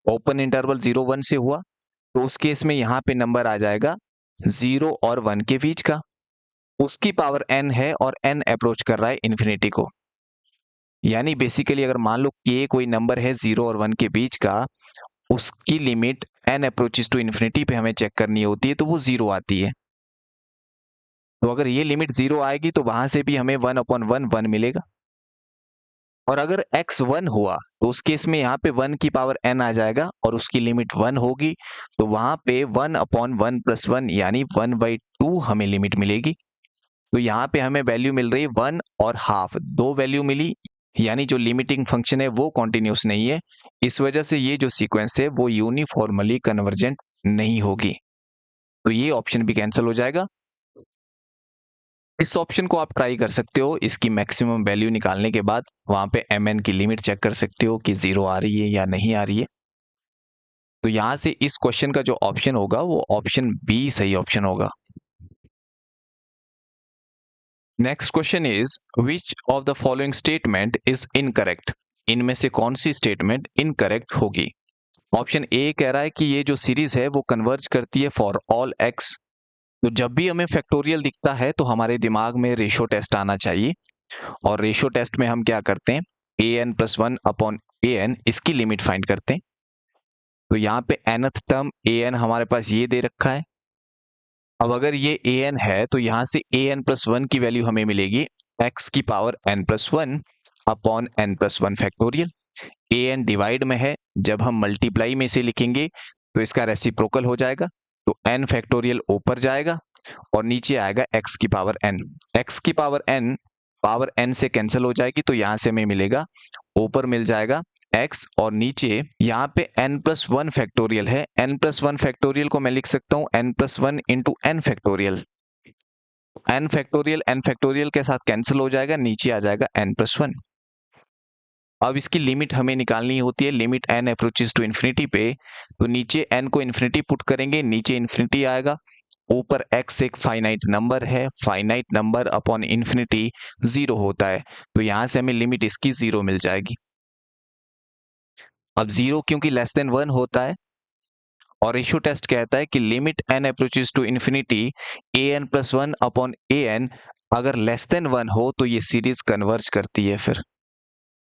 ओपन इंटरवल 0-1 से हुआ, तो उस केस में यहाँ पे नंबर आ जाएगा 0 और 1 के बीच का, उसकी पावर n है और n अप्रोच कर रहा है इन्फिनिटी को। यानी बेसिकली अगर मान लो k कोई नंबर है 0 और 1 के बीच का, उसकी limit n approaches to infinity पे हमें चेक करनी होती है, तो वो 0 आती है। तो अगर ये लिमिट 0 आएगी तो वहां से भी हमें 1/1 1 मिलेगा। और अगर x 1 हुआ तो उस केस में यहाँ पे 1 की पावर n आ जाएगा और उसकी लिमिट 1 होगी, तो वहां पे 1/1 + 1 यानी 1/2 हमें लिमिट मिलेगी। तो यहाँ पे हमें वैल्यू मिल रही है 1 और हाफ, दो वैल्यू मिली, यानी जो लिमिटिंग फंक्शन है वो कॉन्टिन्यूस नहीं है। इस वजह से ये जो सीक्वेंस है वो यूनिफॉर्मली कन्वर्जेंट नहीं होगी, तो ये ऑप्शन भी कैंसिल हो जाएगा। इस ऑप्शन को आप ट्राई कर सकते हो, इसकी मैक्सिमम वैल्यू निकालने के बाद वहां पे mn की लिमिट चेक कर सकते हो कि 0 आ रही है या नहीं आ रही है। तो यहां से इस क्वेश्चन का जो ऑप्शन होगा वो ऑप्शन बी सही ऑप्शन होगा। Next question is which of the following statement is incorrect. इनमें से कौन सी स्टेटमेंट इनकरेक्ट होगी। ऑप्शन ए कह रहा है कि ये जो सीरीज है वो कन्वर्ज करती है फॉर ऑल एक्स। तो जब भी हमें फैक्टोरियल दिखता है तो हमारे दिमाग में रेशो टेस्ट आना चाहिए, और रेशो टेस्ट में हम क्या करते हैं, an+1/an इसकी लिमिट फाइंड करते हैं। तो यहाँ पे nth टर्म an हमारे पास ये दे रखा है। अब अगर ये an है तो यहाँ से an+1 की वैल्यू हमें मिलेगी x की power n+1/n+1 factorial. an divide में है, जब हम मल्टीप्लाई में से लिखेंगे तो इसका रेसिप्रोकल हो जाएगा, तो n फैक्टोरियल ऊपर जाएगा और नीचे आएगा x की पावर n। x की पावर n से कैंसिल हो जाएगी, तो यहां से हमें मिलेगा, ऊपर मिल जाएगा x और नीचे यहाँ पे n+1 फैक्टोरियल है। n+1 फैक्टोरियल को मैं लिख सकता हूँ n+1 into n factorial. n factorial के साथ कैंसिल हो जाएगा, नीचे आ जाएगा n+1। अब इसकी लिमिट हमें निकालनी होती है, limit n approaches to infinity पे, तो नीचे n को इन्फिनिटी पुट करेंगे, नीचे इन्फिनिटी आएगा, ऊपर x एक फाइनाइट नंबर है, फाइनाइट नंबर अपॉन इन्फिनिटी 0 होता है, तो यहां से हमें लिमिट इसकी 0 मिल जाएगी। अब 0 क्योंकि लेस देन 1 होता है और रेशियो टेस्ट कहता है कि limit n approaches to infinity an+1/an अगर लेस देन 1 हो तो ये सीरीज कन्वर्ज करती है। फिर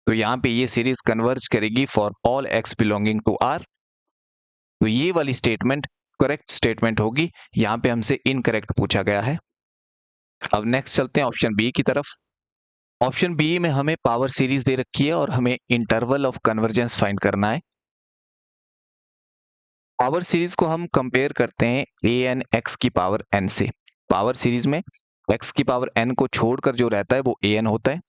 तो यहाँ पे ये सीरीज कन्वर्ज करेगी for all x belonging to r। तो ये वाली स्टेटमेंट करेक्ट स्टेटमेंट होगी, यहाँ पे हमसे इनकरेक्ट पूछा गया है। अब नेक्स्ट चलते हैं ऑप्शन बी की तरफ। ऑप्शन बी में हमें पावर सीरीज दे रखी है और हमें इंटरवल ऑफ कन्वर्जेंस फाइंड करना है। पावर सीरीज को हम कंपेयर करते हैं an x की पावर n से। पावर सीरीज में x की पावर n को छोड़कर जो रहता है वो an होता है।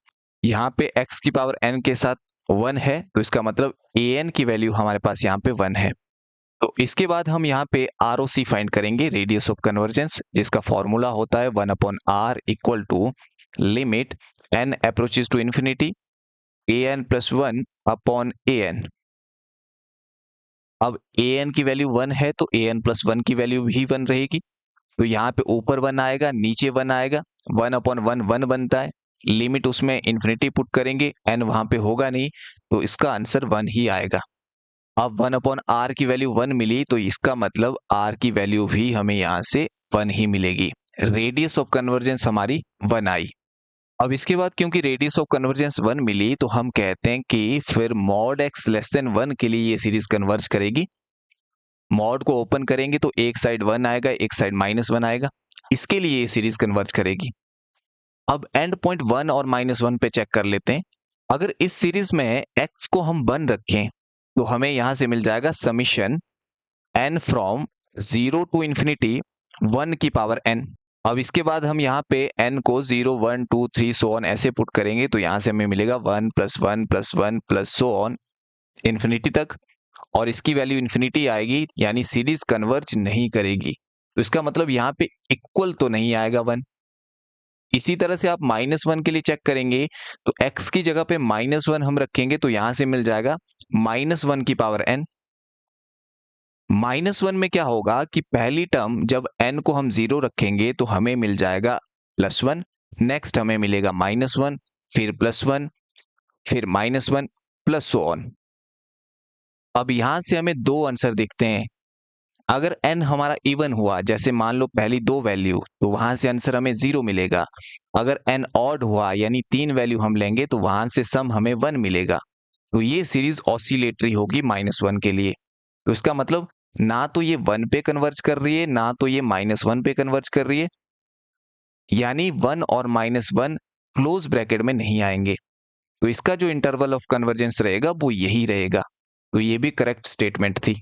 यहाँ पे x की पावर n के साथ 1 है, तो इसका मतलब an की वैल्यू हमारे पास यहाँ पे 1 है। तो इसके बाद हम यहाँ पे ROC फाइंड करेंगे, रेडियस ऑफ कन्वर्जेंस, जिसका फॉर्मूला होता है 1/r equal to limit n approaches to infinity an+1/an। अब an की वैल्यू 1 है तो an+1 की वैल्यू भी 1 रहेगी, तो यहाँ पे ऊपर 1 आएगा, नीचे 1 आएगा, 1/1 1 बनता है, लिमिट उसमें इन्फिनिटी पुट करेंगे, n वहां पे होगा नहीं, तो इसका आंसर 1 ही आएगा। अब 1/r की वैल्यू 1 मिली, तो इसका मतलब r की वैल्यू भी हमें यहाँ से 1 ही मिलेगी। रेडियस ऑफ कन्वर्जेंस हमारी 1 आई। अब इसके बाद क्योंकि रेडियस ऑफ कन्वर्जेंस 1 मिली, तो हम कहते हैं कि फिर मॉड x लेस देन 1 के लिए ये सीरीज कन्वर्ज करेगी। मॉड को ओपन करेंगे तो एक साइड 1 आएगा, एक साइड -1 आएगा, इसके लिए ये सीरीज कन्वर्ज करेगी। अब एंड पॉइंट 1 और -1 पे चेक कर लेते हैं। अगर इस सीरीज में x को हम 1 रखें तो हमें यहां से मिल जाएगा summation n from 0 to infinity 1 की पावर n। अब इसके बाद हम यहाँ पे n को 0 1 2 3 सो ऑन ऐसे पुट करेंगे, तो यहां से हमें मिलेगा 1 + 1 + 1 + सो ऑन इन्फिनिटी तक, और इसकी वैल्यू इन्फिनिटी आएगी, यानी सीरीज कन्वर्ज नहीं करेगी। तो इसका मतलब यहाँ पे इक्वल तो नहीं आएगा 1। इसी तरह से आप -1 के लिए चेक करेंगे, तो x की जगह पे -1 हम रखेंगे, तो यहां से मिल जाएगा -1 की पावर n। -1 में क्या होगा कि पहली टर्म जब n को हम 0 रखेंगे तो हमें मिल जाएगा +1, नेक्स्ट हमें मिलेगा -1, फिर +1, फिर -1 प्लस सो ऑन। अब यहां से हमें दो आंसर दिखते हैं। अगर n हमारा इवन हुआ, जैसे मान लो पहली दो वैल्यू, तो वहां से आंसर हमें 0 मिलेगा। अगर n ऑड हुआ यानी 3 वैल्यू हम लेंगे तो वहां से सम हमें 1 मिलेगा। तो ये सीरीज ऑसिलेटरी होगी -1 के लिए। तो इसका मतलब ना तो ये 1 पे कन्वर्ज कर रही है, ना तो ये -1 पे कन्वर्ज कर रही है, यानी 1 और -1 क्लोज ब्रैकेट में नहीं आएंगे। तो इसका जो इंटरवल ऑफ कन्वर्जेंस रहेगा वो यही रहेगा। तो ये भी करेक्ट स्टेटमेंट थी।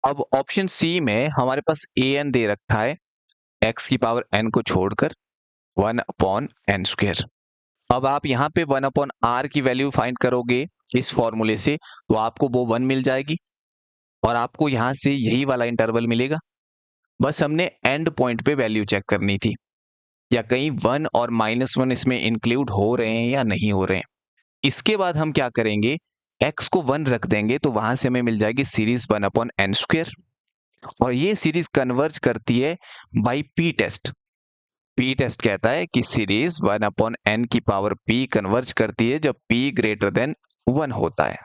अब ऑप्शन सी में हमारे पास an दे रखा है, x की पावर n को छोड़कर 1/n²। अब आप यहाँ पे 1/r की वैल्यू फाइंड करोगे इस फॉर्मूले से, तो आपको वो 1 मिल जाएगी और आपको यहाँ से यही वाला इंटरवल मिलेगा। बस हमने एंड पॉइंट पे वैल्यू चेक करनी थी, या कहीं 1 और -1 इसमें इंक्लूड हो रहे हैं या नहीं हो रहे हैं। इसके बाद हम क्या करेंगे, x को 1 रख देंगे तो वहां से हमें मिल जाएगी सीरीज 1/n²। और ये सीरीज कन्वर्ज करती है by P test. P test कहता है कि सीरीज 1/n की पावर p कन्वर्ज करती है जब p ग्रेटर देन 1 होता है।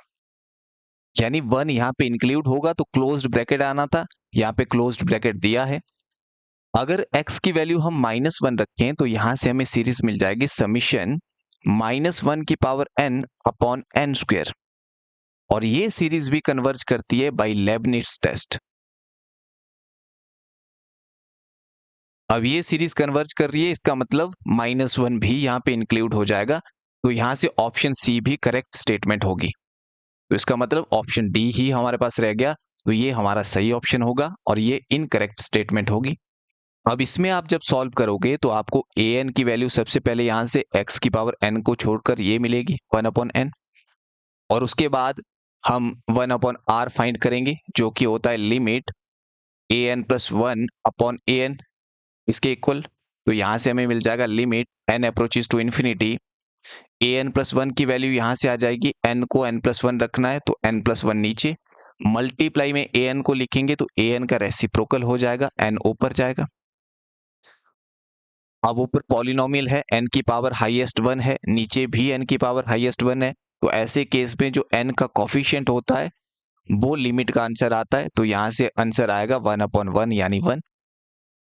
यानी 1 यहाँ पे इंक्लूड होगा तो क्लोज्ड ब्रैकेट आना था, यहाँ पे क्लोज्ड ब्रैकेट दिया है। अगर x की वैल्यू हम -1 रखें तो यहां से हमें सीरीज मिल जाएगी समीशन -1 की पावर n/n²। और ये सीरीज भी कन्वर्ज करती है बाय लेबनिट्ज टेस्ट। अब ये सीरीज कन्वर्ज कर रही है, इसका मतलब -1 भी यहाँ पे इंक्लूड हो जाएगा। तो यहां से ऑप्शन सी भी करेक्ट स्टेटमेंट होगी। तो इसका मतलब ऑप्शन डी ही हमारे पास रह गया। तो ये हमारा सही ऑप्शन होगा और ये इनकरेक्ट स्टेटमेंट होगी। अब इसमें आप जब सॉल्व करोगे तो आपको an की वैल्यू सबसे पहले यहां से x की पावर n को छोड़कर ये मिलेगी 1/n। और उसके बाद हम 1/r फाइंड करेंगे, जो कि होता है लिमिट an + 1/an इसके इक्वल। तो यहां से हमें मिल जाएगा limit n approaches to infinity. an + 1 की वैल्यू यहां से आ जाएगी, n को n + 1 रखना है तो n + 1 नीचे, मल्टीप्लाई में an को लिखेंगे तो an का रेसिप्रोकल हो जाएगा, n ऊपर जाएगा। अब ऊपर पॉलिनोमियल है, n की पावर हाईएस्ट 1 है, नीचे भी n की पावर हाईएस्ट 1 है। तो ऐसे केस में जो n का कॉफिशिएंट होता है वो लिमिट का आंसर आता है। तो यहां से आंसर आएगा 1/1 यानी 1।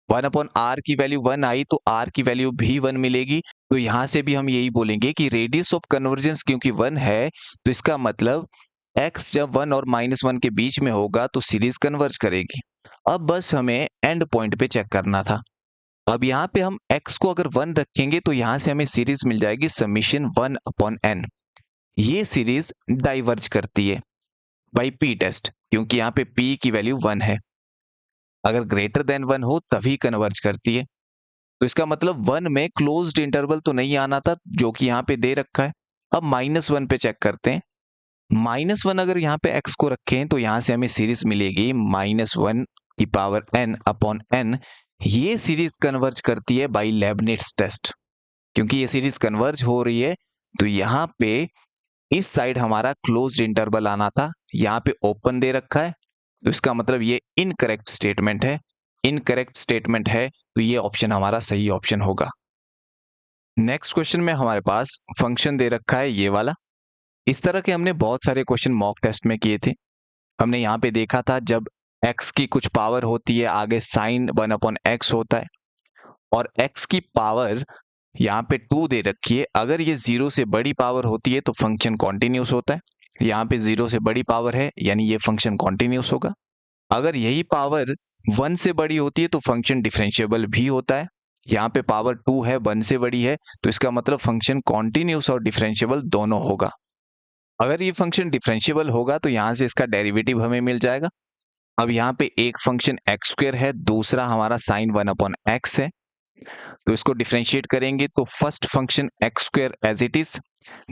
1/r की वैल्यू 1 आई तो r की वैल्यू भी 1 मिलेगी। तो यहां से भी हम यही बोलेंगे कि रेडियस ऑफ कन्वर्जेंस क्योंकि 1 है, तो इसका मतलब x जब 1 और -1 के बीच में होगा तो सीरीज कन्वर्ज करेगी। अब बस हमें एंड पॉइंट पे चेक करना था। अब यहाँ पे हम x को अगर 1 रखेंगे तो यहां से हमें सीरीज मिल जाएगी समीशन 1/n। ये सीरीज डाइवर्ज करती है बाय p टेस्ट, क्योंकि यहाँ पे p की वैल्यू 1 है। अगर ग्रेटर देन 1 हो तभी कन्वर्ज करती है। तो इसका मतलब 1 में क्लोज्ड इंटरवल तो नहीं आना था, जो कि यहाँ पे दे रखा है। अब -1 पे चेक करते हैं। -1 अगर यहाँ पे x को रखें तो यहाँ से हमें सीरीज मिलेगी -1 की पावर n/n। ये सीरीज कन्वर्ज करती है बाय लेबनिट्ज टेस्ट। क्योंकि ये सीरीज कन्वर्ज हो रही है तो यहाँ पे इस साइड हमारा क्लोज्ड इंटरवल आना था, यहाँ पे ओपन दे रखा है। तो इसका मतलब ये इनकरेक्ट स्टेटमेंट है। इनकरेक्ट स्टेटमेंट है तो ये ऑप्शन हमारा सही ऑप्शन होगा। नेक्स्ट क्वेश्चन में हमारे पास फंक्शन दे रखा है ये वाला। इस तरह के हमने बहुत सारे क्वेश्चन मॉक टेस्ट में किए थे। हमने यहाँ पे देखा था जब x की कुछ पावर होती है, आगे साइन 1/x होता है और x की पावर यहाँ पे 2 दे रखी है। अगर ये 0 से बड़ी पावर होती है तो फंक्शन कॉन्टिन्यूस होता है। यहाँ पे 0 से बड़ी पावर है यानी ये फंक्शन कॉन्टिन्यूस होगा। अगर यही पावर 1 से बड़ी होती है तो फंक्शन डिफरेंशिएबल भी होता है। यहाँ पे पावर 2 है, 1 से बड़ी है, तो इसका मतलब फंक्शन कॉन्टिन्यूस और डिफरेंशिएबल दोनों होगा। अगर ये फंक्शन डिफरेंशिएबल होगा तो यहाँ से इसका डेरिवेटिव हमें मिल जाएगा। अब यहाँ पे एक फंक्शन x² है, दूसरा हमारा साइन 1/x है। तो इसको डिफरेंशिएट करेंगे तो first function x² as it is,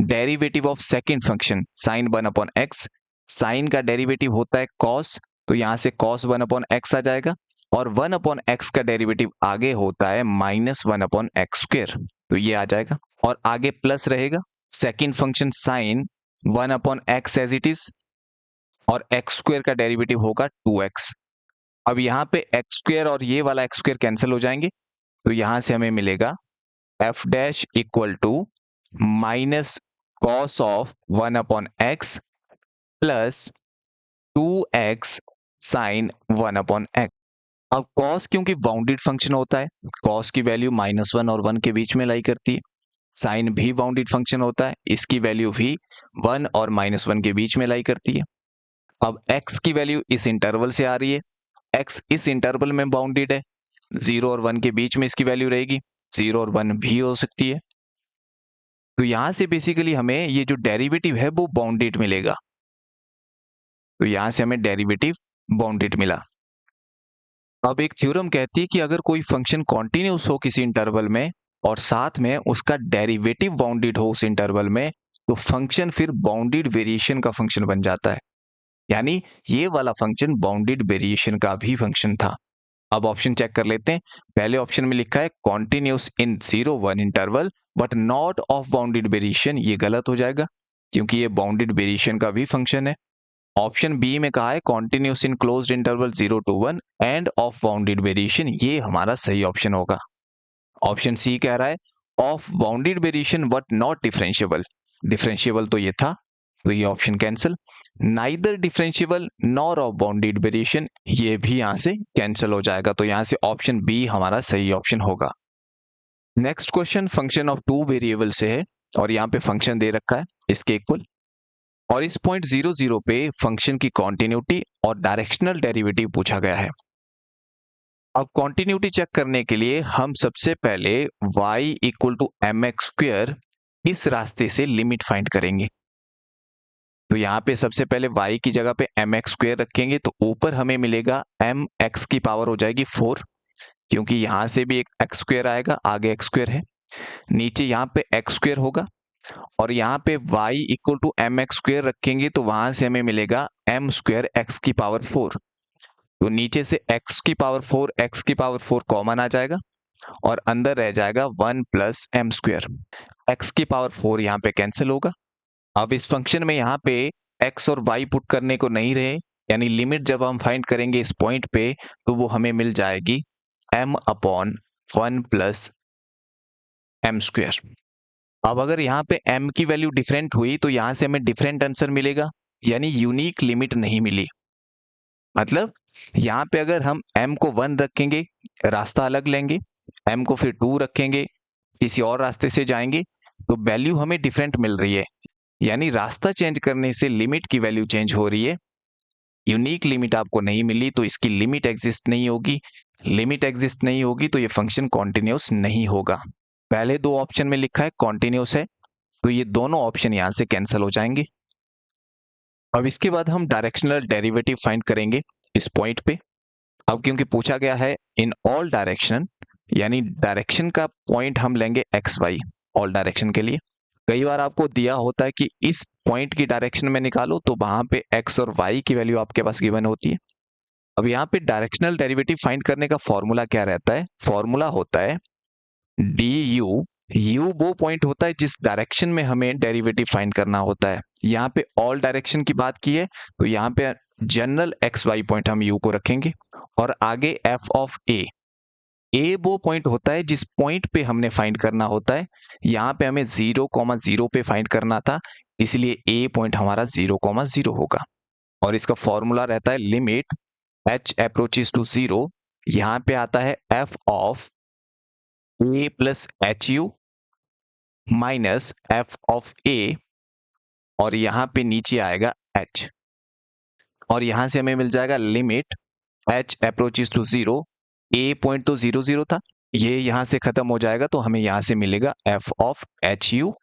derivative of second function sine 1/x। Sine का डेरिवेटिव होता है cos, तो यहाँ से cos 1/x आ जाएगा और 1/x का डेरिवेटिव आगे होता है -1/x²। तो ये आ जाएगा और आगे प्लस रहेगा। Second function sine 1/x as it is, और एक्स स्क्वायर का डेरिवेटिव होगा 2x। अब यहाँ पे एक्स स्क्वायर और ये वाला एक्स स्क्वायर कैंसिल हो जाएंगे, तो यहां से हमें मिलेगा f dash equal to minus cos of 1/x plus 2x sine 1/x। अब कॉस क्योंकि बाउंडेड फंक्शन होता है, कॉस की वैल्यू -1 और 1 के बीच में लाई करती है। साइन भी बाउंडेड फंक्शन होता है, इसकी वैल्यू भी 1 और -1 के बीच में लाई करती है। अब x की वैल्यू इस इंटरवल से आ रही है, x इस इंटरवल में बाउंडेड है, 0 और 1 के बीच में इसकी वैल्यू रहेगी, 0 और 1 भी हो सकती है। तो यहां से बेसिकली हमें ये जो डेरिवेटिव है वो बाउंडेड मिलेगा। तो यहां से हमें डेरिवेटिव बाउंडेड मिला। अब एक थ्योरम कहती है कि अगर कोई फंक्शन कॉन्टिन्यूस हो किसी इंटरवल में और साथ में उसका डेरिवेटिव बाउंडेड हो उस इंटरवल में, तो फंक्शन फिर बाउंडेड वेरिएशन का फंक्शन बन जाता है। यानी ये वाला फंक्शन बाउंडेड वेरिएशन का भी फंक्शन था। अब ऑप्शन चेक कर लेते हैं। पहले ऑप्शन में लिखा है continuous in 0-1 interval but not of bounded variation, ये गलत हो जाएगा क्योंकि ये बाउंडेड वेरिएशन का भी फंक्शन है। ऑप्शन बी में कहा है continuous in closed interval 0-1 end of bounded variation, ये हमारा सही ऑप्शन होगा। ऑप्शन सी कह रहा है of bounded variation but not differentiable, differentiable तो ये था, तो ये option cancel. Neither differentiable nor of bounded variation, ये भी यहां से कैंसिल हो जाएगा, तो यहां से ऑप्शन बी हमारा सही ऑप्शन होगा। Next question function of 2 variable से है और यहाँ पे फंक्शन दे रखा है इसके इक्वल, और इस पॉइंट 0 पे फंक्शन की कॉन्टिन्यूटी और डायरेक्शनल डेरिवेटिव पूछा गया है। अब कॉन्टिन्यूटी चेक करने के लिए हम सबसे पहले y इक्वल टू mx² इस रास्ते से लिमिट फाइंड करेंगे। तो यहाँ पे सबसे पहले y की जगह पे mx² रखेंगे, तो ऊपर हमें मिलेगा mx की पावर हो जाएगी 4, क्योंकि यहां से भी एक x² आएगा, आगे x² है, नीचे यहाँ पे x² होगा, और यहाँ पे y इक्वल टू mx² रखेंगे तो वहां से हमें मिलेगा m² x की पावर 4। तो नीचे से x की पावर 4 x की पावर 4 कॉमन आ जाएगा और अंदर रह जाएगा 1 प्लस m²। x की पावर 4 यहाँ पे कैंसिल होगा। अब इस फंक्शन में यहाँ पे x और y पुट करने को नहीं रहे, यानी लिमिट जब हम फाइंड करेंगे इस पॉइंट पे तो वो हमें मिल जाएगी m/1 प्लस m²। अब अगर यहाँ पे m की वैल्यू डिफरेंट हुई तो यहां से हमें डिफरेंट आंसर मिलेगा, यानी यूनिक लिमिट नहीं मिली। मतलब यहाँ पे अगर हम m को 1 रखेंगे रास्ता अलग लेंगे, m को फिर 2 रखेंगे किसी और रास्ते से जाएंगे, तो वैल्यू हमें डिफरेंट मिल रही है, यानी रास्ता चेंज करने से लिमिट की वैल्यू चेंज हो रही है। यूनिक लिमिट आपको नहीं मिली तो इसकी लिमिट एग्जिस्ट नहीं होगी, लिमिट एग्जिस्ट नहीं होगी तो ये फंक्शन कॉन्टिन्यूस नहीं होगा। पहले दो ऑप्शन में लिखा है कॉन्टिन्यूस है, तो ये दोनों ऑप्शन यहां से कैंसिल हो जाएंगे। अब इसके बाद हम डायरेक्शनल डेरिवेटिव फाइंड करेंगे इस पॉइंट पे। अब क्योंकि पूछा गया है इन ऑल डायरेक्शन, यानी डायरेक्शन का पॉइंट हम लेंगे एक्स वाई ऑल डायरेक्शन के लिए। कई बार आपको दिया होता है कि इस पॉइंट की डायरेक्शन में निकालो, तो वहां पे एक्स और वाई की वैल्यू आपके पास गिवन होती है। अब यहाँ पे डायरेक्शनल डेरिवेटिव फाइंड करने का फॉर्मूला क्या रहता है? फॉर्मूला होता है डी यू। यू वो पॉइंट होता है जिस डायरेक्शन में हमें डेरिवेटिव फाइंड करना होता है। यहाँ पे ऑल डायरेक्शन की बात की है तो यहाँ पे जनरल एक्स वाई पॉइंट हम यू को रखेंगे, और आगे एफ ऑफ ए वो पॉइंट होता है जिस पॉइंट पे हमने फाइंड करना होता है। यहाँ पे हमें 0,0 पे फाइंड करना था, इसलिए ए पॉइंट हमारा 0,0 होगा। और इसका फॉर्मूला रहता है लिमिट h अप्रोचेस टू 0, यहाँ पे आता है f of a plus H U minus f of a, और यहाँ पे नीचे आएगा h, और यहाँ से हमें मिल जाएगा limit h approaches to 0, a point तो 0,0 था, ये यहाँ से खत्म हो जाएगा तो हमें यहाँ से मिलेगा f of H U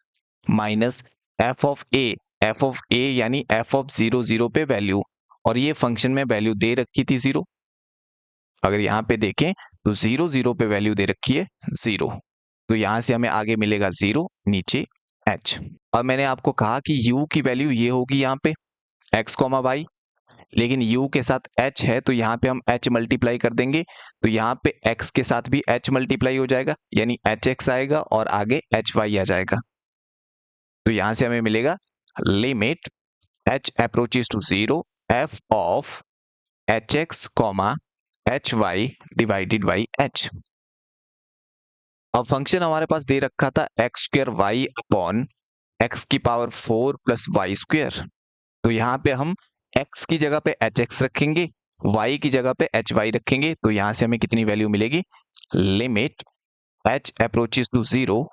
minus f of a यानी f ऑफ 0,0 पे वैल्यू, और ये फंक्शन में वैल्यू दे रखी थी 0। अगर यहाँ पे देखें तो 0,0 पे वैल्यू दे रखी है 0, तो यहाँ से हमें आगे मिलेगा 0, नीचे h। अब मैंने आपको कहा कि u की वैल्यू ये होगी यहाँ पे x, y, लेकिन u के साथ h है तो यहाँ पे हम h मल्टीप्लाई कर देंगे, तो यहाँ पे x के साथ भी h मल्टीप्लाई हो जाएगा, यानी hx आएगा और आगे hy आ जाएगा। तो यहाँ से हमें मिलेगा limit h approaches to 0, f of h x comma h y divided by h. अब फंक्शन हमारे पास दे रखा था x square y upon x की पावर 4 प्लस वाई स्क्वेयर। तो यहाँ पे हम x की जगह पे एच एक्स रखेंगे, y की जगह पे एच वाई रखेंगे, तो यहाँ से हमें कितनी वैल्यू मिलेगी, लिमिट h अप्रोचेस टू 0,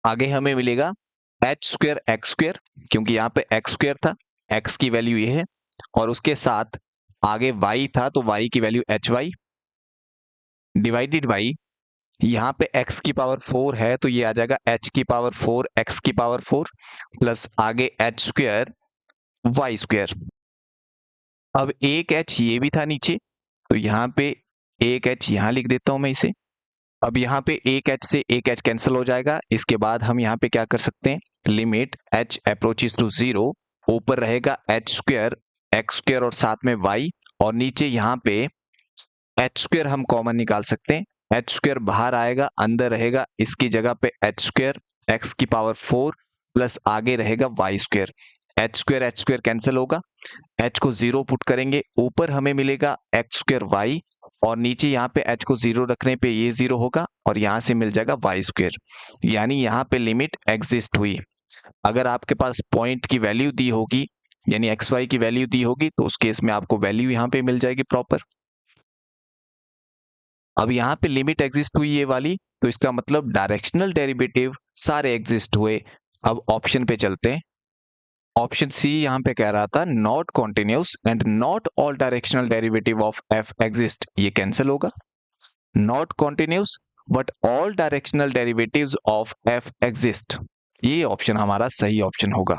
आगे हमें मिलेगा एच स्क्वेयर एक्स स्क्वेयर, क्योंकि यहाँ पे एक्स स्क्वेयर था, x की वैल्यू ये है, और उसके साथ आगे y था तो y की value h y divided by, यहाँ पे x की पावर 4 है तो ये आ जाएगा h की पावर 4 x की पावर 4 प्लस आगे एच स्क्वेयर वाई स्क्वेयर। अब एक h ये भी था नीचे, तो यहाँ पे एक h यहाँ लिख देता हूं मैं इसे। अब यहाँ पे एक h से एक h कैंसिल हो जाएगा। इसके बाद हम यहाँ पे क्या कर सकते हैं, लिमिट h अप्रोचेस टू 0, ऊपर रहेगा एच स्क्वेयर एक्स स्क्वेयर और साथ में y, और नीचे यहाँ पे एच स्क्वेयर हम कॉमन निकाल सकते हैं, एच स्क्वेयर बाहर आएगा, अंदर रहेगा इसकी जगह पे एच स्क्वेयर एक्स की पावर 4 प्लस आगे रहेगा y square, h square cancel होगा, एच को 0 पुट करेंगे, ऊपर हमें मिलेगा एक्स स्क्वेयर वाई, और नीचे यहाँ पे एच को 0 रखने पे ये 0 होगा, और यहाँ से मिल जाएगा वाई स्क्वेयर। यानी यहाँ पे लिमिट एग्जिस्ट हुई। अगर आपके पास पॉइंट की वैल्यू दी होगी, यानी एक्स वाई की वैल्यू दी होगी, तो उस केस में आपको वैल्यू यहाँ पे मिल जाएगी प्रॉपर। अब यहाँ पे लिमिट एग्जिस्ट हुई ये वाली, तो इसका मतलब डायरेक्शनल डेरिवेटिव सारे एग्जिस्ट हुए। अब ऑप्शन पे चलते हैं। ऑप्शन सी यहाँ पे कह रहा था not continuous and not all directional derivative of F exist, ये कैंसिल होगा। Not continuous but all directional derivatives of F exist, ये ऑप्शन हमारा सही ऑप्शन होगा।